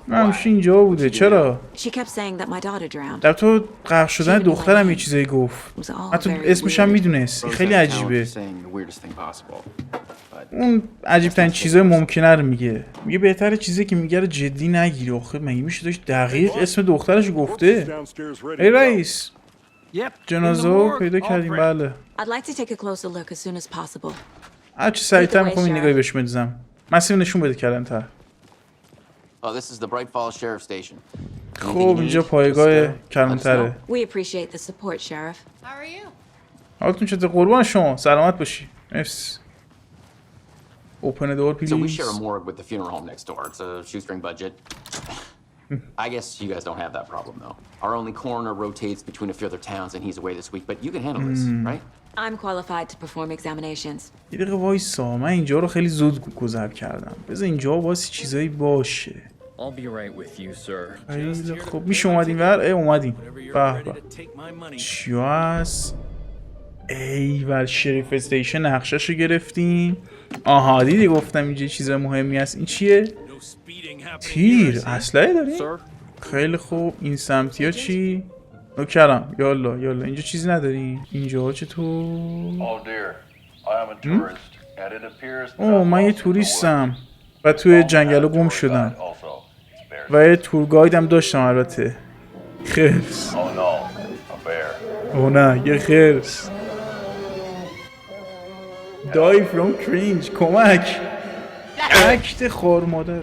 me. همیشه اینجا بوده. چرا؟ She kept saying that my daughter drowned. در تو غرق شدن دخترم یه چیزایی گفت. It was all حتی very اسمش هم weird. میدونست. Rose خیلی has a talent عجیبه. for saying the weirdest thing possible. But اون عجیب ترین چیزای ممکنه رو میگه. میگه بهتره چیزی که میگه رو جدی نگیری. آخه مگه میشه داشت دقیق اسم دخترش گفته؟ ای رئیس Yep. in the جنازه رو morgue, پیدا all کردیم. prepped. بله. I'd like to take a closer look as soon as possible. هرچی سریعتر میخوام این نگاهی بهش بدم. مسیر نشون بده کلانتر. oh, this is the Bright Falls Sheriff Station. Anything خب you اینجا need, پایگاه just, let us کلانتره. know. We appreciate the support, Sheriff. How are you? حالتون چطور؟ قربان شما. سلامت باشی. مرسی. Open the door So we please. share a morgue with the funeral home next door. It's a shoestring budget. I guess you guys don't have that problem though. Our only coroner rotates between a few other towns and he's away this week, but you can handle this, right? I'm qualified to perform examinations. یه دقیقه وایسا. من اینجا رو خیلی زود گذر کردم. بذار اینجا واسه چیزایی باشه. I'll be right with you, sir. خیلی خب میشه اومدین ور؟ اومدین. به به. چی هست؟ ایول شریف استیشن نقشه‌شو گرفتیم. آها دیدی گفتم اینجا چیز مهمی هست. این چیه؟ تیر. اسلحه داریم؟ خیلی خوب. این سمتی ها چی؟ نوکرم. یالا یالا. اینجا چیزی نداریم. اینجا چطور؟ اوه من یه توریستم و توی جنگل گم شدم و یه تور گایدم داشتم البته. خرس. اوه نه یه خرس. Die from cringe. کمک. اکت خار مادر.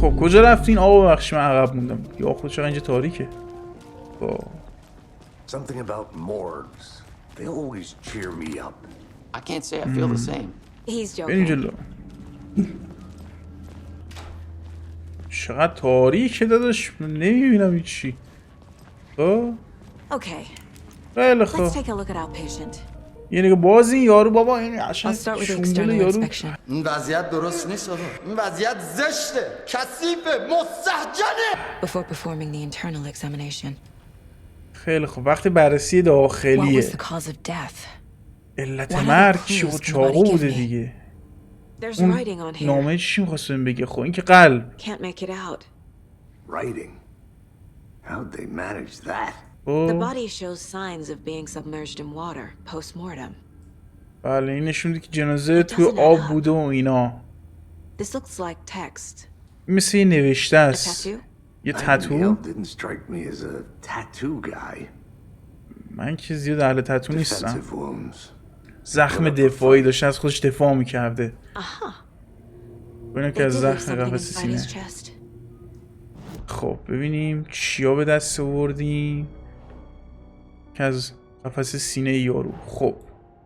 خب کجا رفتین؟ آقا بخش من عقب موندم. یا خود چقدر اینجا تاریکه. Something about morgues. They always cheer me up. I can't say I feel the same. He's بریم joking. جلو. چقدر تاریکه داداش. نمیبینم هیچی. خب Okay, خیلی let's خوب. take a look at our patient. یه نگاه باز این یارو بابا این I'll عشان start with the شونگل external یارو. inspection. این وضعیت درست نیست آقا. این وضعیت زشته، کثیفه، مستهجنه. Before performing the internal examination, خیلی خوب. وقتی بررسی what داخلیه was the cause of death? علت What other مرگ چی clues بود؟ can چاقو anybody give بوده me? دیگه. There's اون writing on here. نامه چی می‌خواست بهم بگه؟ خب این که قلب. Can't make it out. Writing. How'd they manage that? The خب body shows signs of being submerged in water post-mortem. بله این نشون میده که جنازه توی آب بوده و اینا. This looks like text. مثل یه نوشته A است. tattoo? یه Nightingale تتو. didn't strike me as a tattoo guy. من که زیاد اهل تتو نیستم. Defensive wounds. زخم دفاعی داشته از خودش دفاع میکرده. Aha. ببینم They که از did leave زخم something قفس inside سینه. his chest. خب ببینیم چیا به دست آوردیم که از قفس سینه یارو. خب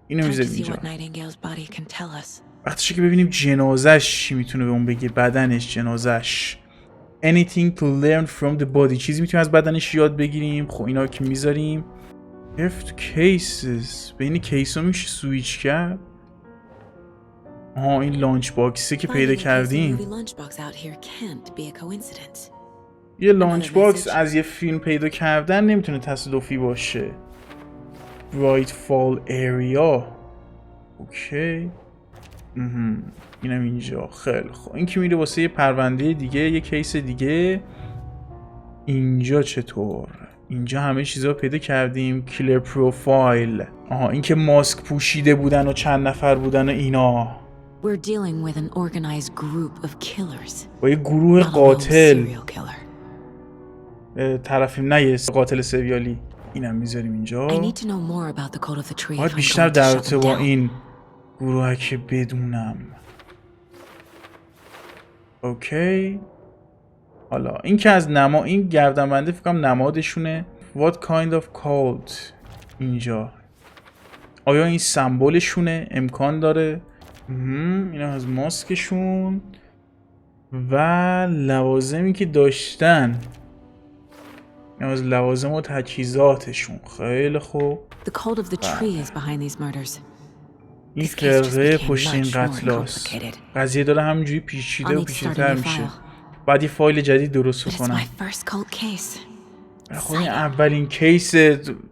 اینو Time to میذاریم see اینجا. what Nightingale's body can tell us. وقتشه که ببینیم جنازش چی میتونه به اون بگه. بدنش، جنازش. Anything to learn from the body. چیزی میتونیم از بدنش یاد بگیریم. خب اینا که میذاریم. Shift cases. بین کیس ها میشه سویچ کرد. این لانچ باکسه که پیدا کردیم. یه لانچ باکس از یه فیلم پیدا کردن نمیتونه تصادفی باشه. Bright Fall Area. اوکی. اینم اینجا. خیلی خوب. این که میره واسه یه پرونده دیگه، یه کیس دیگه. اینجا چطور؟ اینجا همه چیزا پیدا کردیم. کیلر پروفایل. این که ماسک پوشیده بودن و چند نفر بودن و اینا. We're dealing with an organized group of killers. با یه گروه قاتل. طرفیم نه یه قاتل سریالی. اینم میذاریم اینجا. باید بیشتر در رابطه با این گروه که بدونم. اوکی. حالا این که از این گردنبنده فکر کنم نمادشونه. What kind of cult. اینجا آیا این سمبولشونه؟ امکان داره. اینا از ماسکشون و لوازمی که داشتن. اینا از لوازم و تجهیزاتشون. خیلی خوب. این فرقه پشت این قتل هست. قضیه داره همینجوری پیچیده و پیچیده‌تر میشه. بعد یه فایل جدید درست کنم. خب این اولین کیس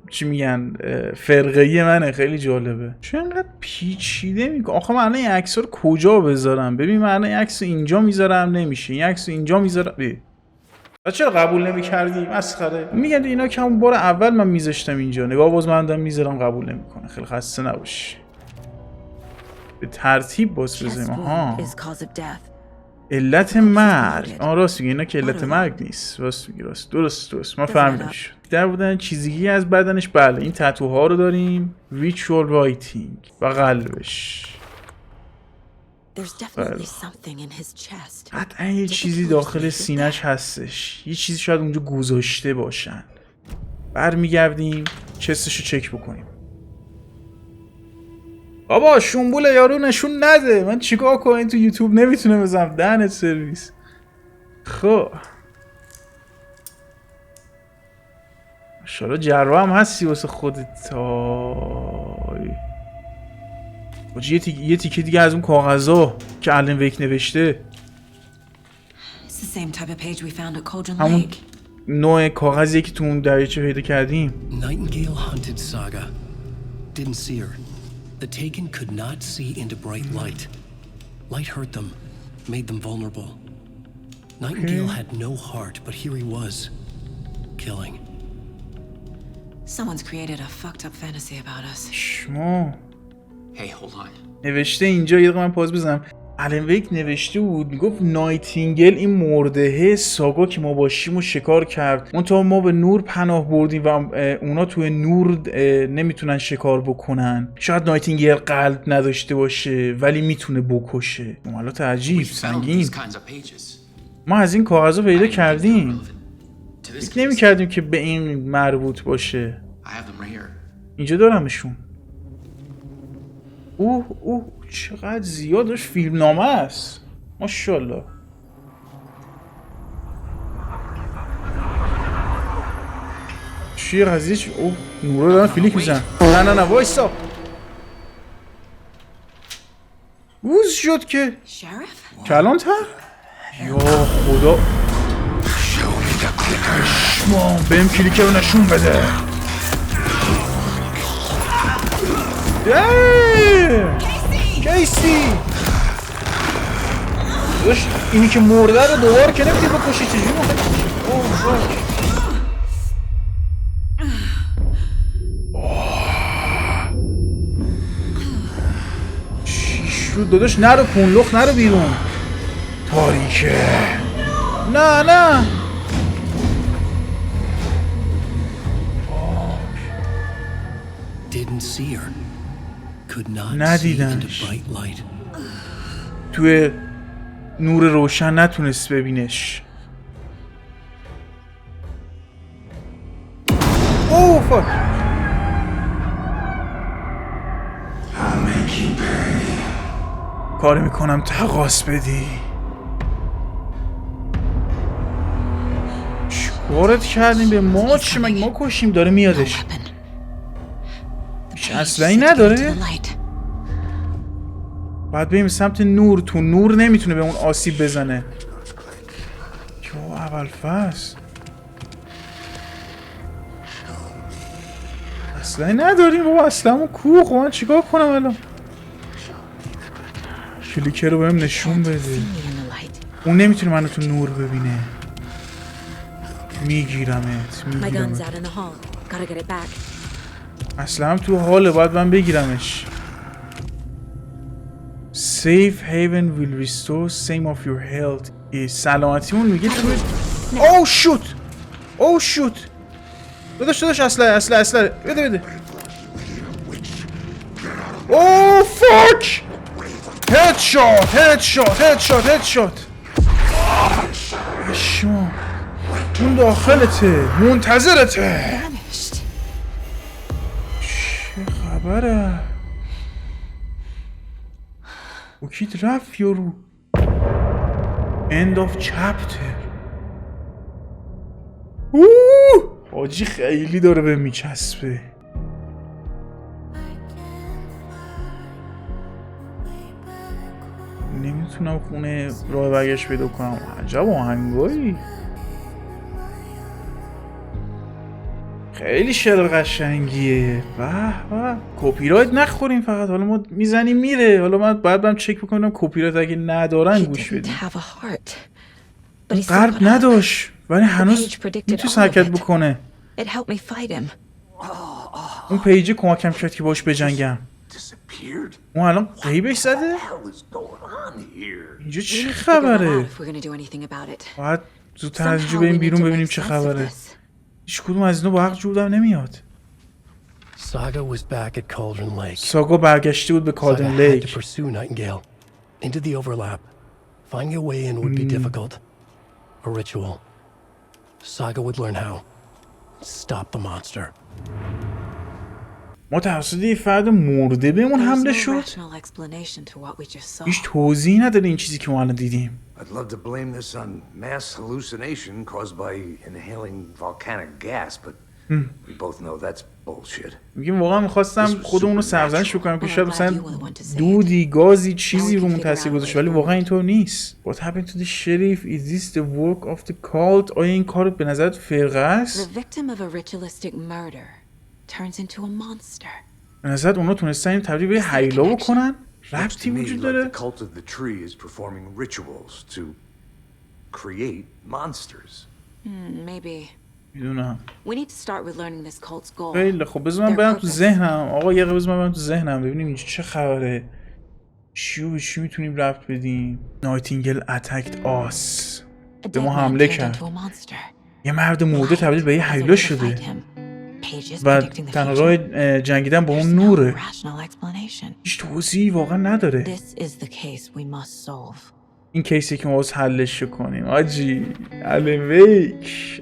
چی میگن فرقه‌ای منه. خیلی جالبه. چون اینقدر پیچیده میگه. آخه من این عکس رو کجا بذارم؟ ببین من این عکس رو اینجا میذارم نمیشه. این عکس رو اینجا میذارم. چرا قبول نمی‌کردی؟ مسخره. میگن اینا که همون بار اول من میذاشتم اینجا. نگاه باز من دارم میذارم قبول نمیکنه. خیلی خسته نباشی. به ترتیب باز بزنیم. علت مرگ. راست میگه. اینا که علت مرگ نیست. راست میگه. درست. ما فهمیدیم شد. در بودن چیزی از بدنش. بله این تتوها رو داریم. ریچوال رایتینگ و قلبش. حتما یه چیزی داخل سینه‌ش هستش. یه چیزی شاید اونجا گذاشته باشن. برمیگردیم چستشو چک بکنیم. بابا شنبول یارو نشون نده. من چیکار کنم؟ تو یوتیوب نمیتونه بزنم. دهنت سرویس. خب ماشاءالله جراح هم هستی واسه خودت. یه تیکه دیگه از اون کاغذا که الان ویک نوشته. همون نوع کاغذیه که تو اون دریاچه پیدا کردیم. Nightingale hunted Saga. Didn't see her. The Taken could not see into bright light. Light hurt them, made them vulnerable. Nightingale had no heart, but here he was, killing. Someone's created a fucked up fantasy about us. شما Hey, hold on. نوشته اینجا. یه دقیقه من پاز بزنم. الان ویک نوشته بود میگفت نایتینگل این مردهه ساگا که ما باشیم و شکار کرد. منتها ما به نور پناه بردیم و اونا توی نور نمیتونن شکار بکنن. شاید نایتینگل قلب نداشته باشه ولی میتونه بکشه. جملات عجیب سنگین. ما از این کاغذها پیدا کردیم. فکر نمی کردیم که به این مربوط باشه. اینجا دارمشون. اوه چقدر زیادش فیلمنامه است. ماشاءالله. چیه قضیه؟ نورا دارن فیلیک میزن. نه وایسا. روز شد که کلانتر. یا خدا. شما بهم کلیک رو نشون بده. کیسی داشت اینی که مرده رو دوباره که نمیدی بکشی. چجوری چی شد داداش؟ نرو پونلخ نرو بیرون. تاریکه. نه ندیدنش. توی نور روشن نتونست ببینش. اوه فاک. کاری میکنم تقاس بدی. چیکارت کردیم به ما؟ چی مگه ما کشیم؟ داره میادش. هیچ اسلحه‌ای نداره؟ باید بریم سمت نور. تو نور نمیتونه به اون آسیب بزنه. که اول فصل اسلحه‌ای نداریم بابا. اسلحه‌مو کو؟ خب من چیکار کنم الان؟ کلیکر رو بهم نشون بده. اون نمیتونه منو تو نور ببینه. میگیرمت. اصلا هم تو حاله. باید من بگیرمش. Safe haven will restore some of your health. سلامتیمون میگه تو. Oh shoot. Oh shoot. داداش اسلحه بده. Oh fuck. Headshot. شما اون داخلته. منتظرته. چه خبره؟ اوکیت رفت یارو. End of chapter. حاجی خیلی داره به میچسبه. نمیتونم خونه راه برگشت پیدا کنم. عجب آهنگایی. خیلی شعر قشنگیه. به کپی رایت نخوریم فقط. حالا ما میزنیم میره. حالا من باید برم چک بکنم کپی رایت اگه ندارن گوش بدیم. قلب نداشت ولی هنوز میتونست حرکت بکنه. اون پیجه کمکم کرد که باش بجنگم. اون الان قیبش زده؟ اینجا چه خبره؟ باید زودتر از اینجا بریم بیرون ببینیم چه خبره. هیچ کدوم از اینا با حق جودم نمیاد. ساگا برگشته بود به کالدن لیک. ما توسط یه فرد مرده بهمون حمله شد. هیچ توضیحی نداره این چیزی که ما الان دیدیم. I'd love to blame this on mass hallucination caused by inhaling volcanic gas, but we both know that's bullshit. میگیم واقعا می‌خواستم خودمون رو سرزنش بکنم که شاید مثلا دودی، گازی، چیزی رو تاثیر گذاشته ولی واقعا اینطور نیست. What happened to the sheriff? Is this the work of the cult? آیا این کار به نظرت فرقه است؟ The victim of a ritualistic murder turns into a monster. به نظرت اونا تونستن این تبدیل به هیلا بکنن؟ ربطی وجود داره؟ The cult of the tree is performing rituals to create monsters. Maybe. میدونم. We need to start with learning this cult's goal. خیلی خب بذار من برم تو ذهنم. آقا یه بذار من برم تو ذهنم ببینیم اینجا چه خبره. چی میتونیم ربط بدیم؟ نایتینگل اتکت آس. به ما حمله کرد. یه مرد مرده تبدیل به یه هیلا شده. و تنها راه جنگیدن با اون نوره. هیچ توضیحی واقعا نداره. این کیسی که ما باز حلش کنیم. آجی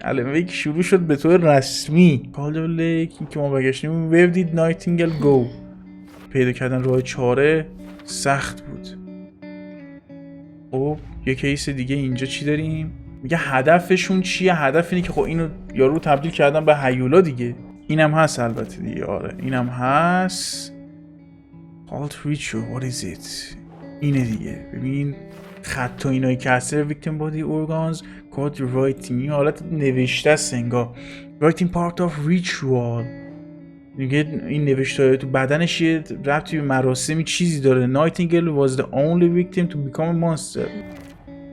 الان ویک شروع شد به طور رسمی. کالدر لیک این که ما برگشتیم. Where did Nightingale go؟ پیدا کردن راه چاره سخت بود. خب یه کیس دیگه اینجا چی داریم؟ میگه هدفشون چیه؟ هدف اینه که خب اینو یارو تبدیل کردن به هیولا دیگه. اینم هست البته دیگه. آره اینم هست. Cult ritual what is it؟ اینه دیگه. ببین خط و اینایی که هست. Victim body organs called writing. این حالت نوشته است انگار. Writing part of ritual. میگه این نوشته تو بدنش یه ربطی به مراسمی چیزی داره. Nightingale was the only victim to become a monster.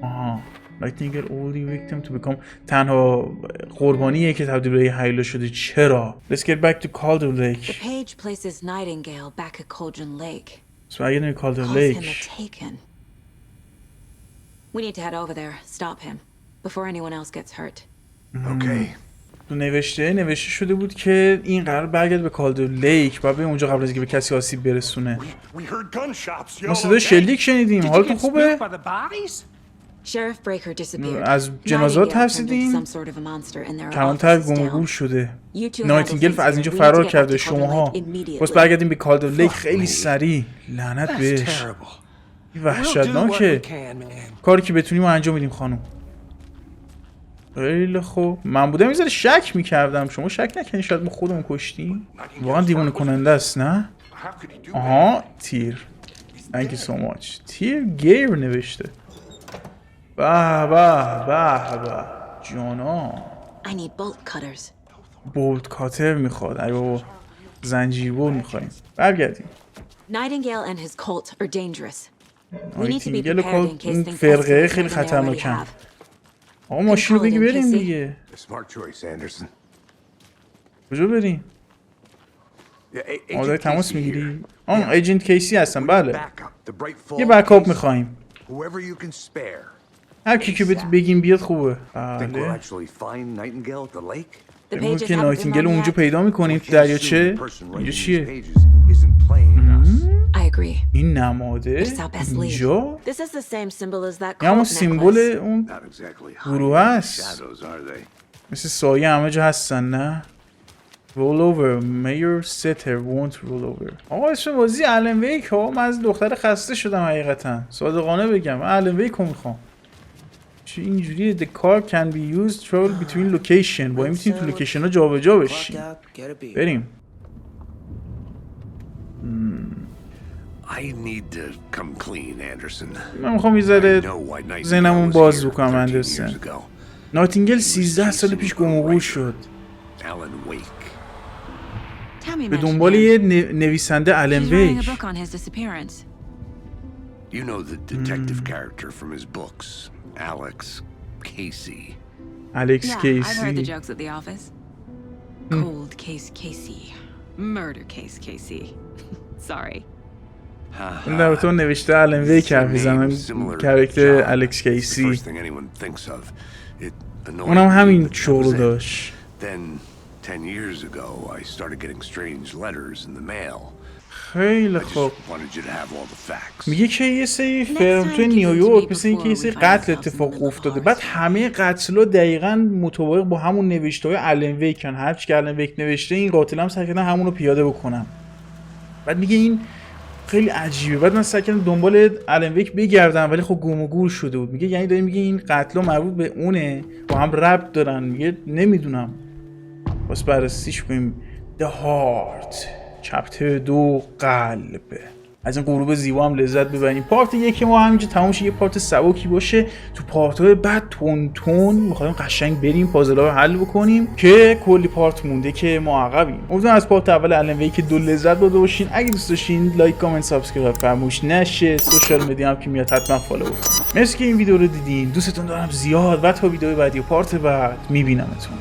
آها Nightingale only victim to become تنها قربانیه که تبدیل به هیلا شده. چرا؟ Let's get back to Cauldron Lake. The page places Nightingale back at Cauldron Lake. So I get to Cauldron Lake. We need to head over there, stop him before anyone else gets hurt. Okay. تو نوشته شده بود که این قرار برگرد به کالدر لیک و به اونجا قبل از اینکه به کسی آسیب برسونه. ما صدای شلیک شنیدیم. حالتون خوبه؟ از جنازات ترسیدین؟ کلانتر گمگور شده. نایتینگل از اینجا فرار کرده. شماها باز برگردیم به کالدر لیک خیلی سریع. لعنت بهش. وحشتناکه. کاری که بتونیم انجام میدیم خانم. خیلی خوب. من بودم میذاره شک میکردم. شما شک نکنید شاید ما خودمون کشتیم. واقعا دیوانه کننده است نه؟ آها تیر. Thank you so much. تیر گیر نوشته. به به به به جانا. I need bolt cutters. بولت کاتر میخواد. ای بابا زنجیربر میخوایم. برگردیم. Nightingale and his cult are dangerous. We need to be نایتینگل prepared in case این things فرقه escalate خیلی than they already خطرناکن. have. آقا ماشین رو بگی بریم دیگه. Smart choice, Anderson. کجا بریم؟ آقا تماس میگیری؟ ایجنت کیسی هستم بله. یه بکاپ میخواییم. هر کی که بگیم بیاد خوبه. بله. بگیم که نایتینگل رو اونجا پیدا میکنیم تو دریاچه. اینجا چیه؟ این نماده اینجا یه همون سیمبل اون گروه هست. مثل سایه همه جا هستن نه؟ roll over mayor setter won't roll over. آقا اسم بازی الن ویک ها. من از دختر خسته شدم حقیقتا صادقانه بگم. من الن ویک رو میخوام. چی اینجوریه؟ the car can be used travel between location. با این میتونیم تو لوکیشن ها جا به جا بشیم. بریم. من میخوام یه ذره ذهنمون باز بکنم اندرسن. نایتینگل 13 سال پیش گم و گور شد. به دنبال یه نویسنده الن ویک. You know the detective character from his books, Alex Casey. Alex Casey. I've heard the jokes at the office. Cold case Casey. Murder case Casey. Sorry. در تو نوشته الن ویک حرف میزنم. کرکتر الکس کیسی. اونم همین شغل داشت. خیلی خوب. میگه که یه سری فرم توی نیویورک مثل اینکه یه سری قتل اتفاق افتاده. بعد همه قتل‌ها دقیقاً مطابق با همون نوشته‌های الن ویکن. هرچی که الن ویک نوشته این قاتل هم سعی کردن همون رو پیاده بکنن. بعد میگه این خیلی عجیبه. بعد من سعی کردم دنبال الن ویک بگردم ولی خب گم و گور شده بود. میگه یعنی داره میگه این قتل‌ها مربوط به اونه با هم ربط دارن. میگه نمیدونم. واسه بررسیش کنیم. The Heart چپتر 2 قلب. از این غروب زیبا هم لذت ببریم. پارت 1 ما همینجا تموم شه. یه پارت سبکی باشه. تو پارت‌های بعد تون می‌خوایم قشنگ بریم پازل‌ها رو حل بکنیم که کلی پارت مونده که ما عقبیم. امیدوارم از پارت اول الن ویک 2 لذت برده باشین. اگه دوست داشتین لایک کامنت سابسکرایب فراموش نشه. سوشال مدیا هم که میاد حتما فالو کنید. مرسی که این ویدیو رو دیدین. دوستتون دارم زیاد و تا ویدیو بعدی و پارت بعد می‌بینمتون.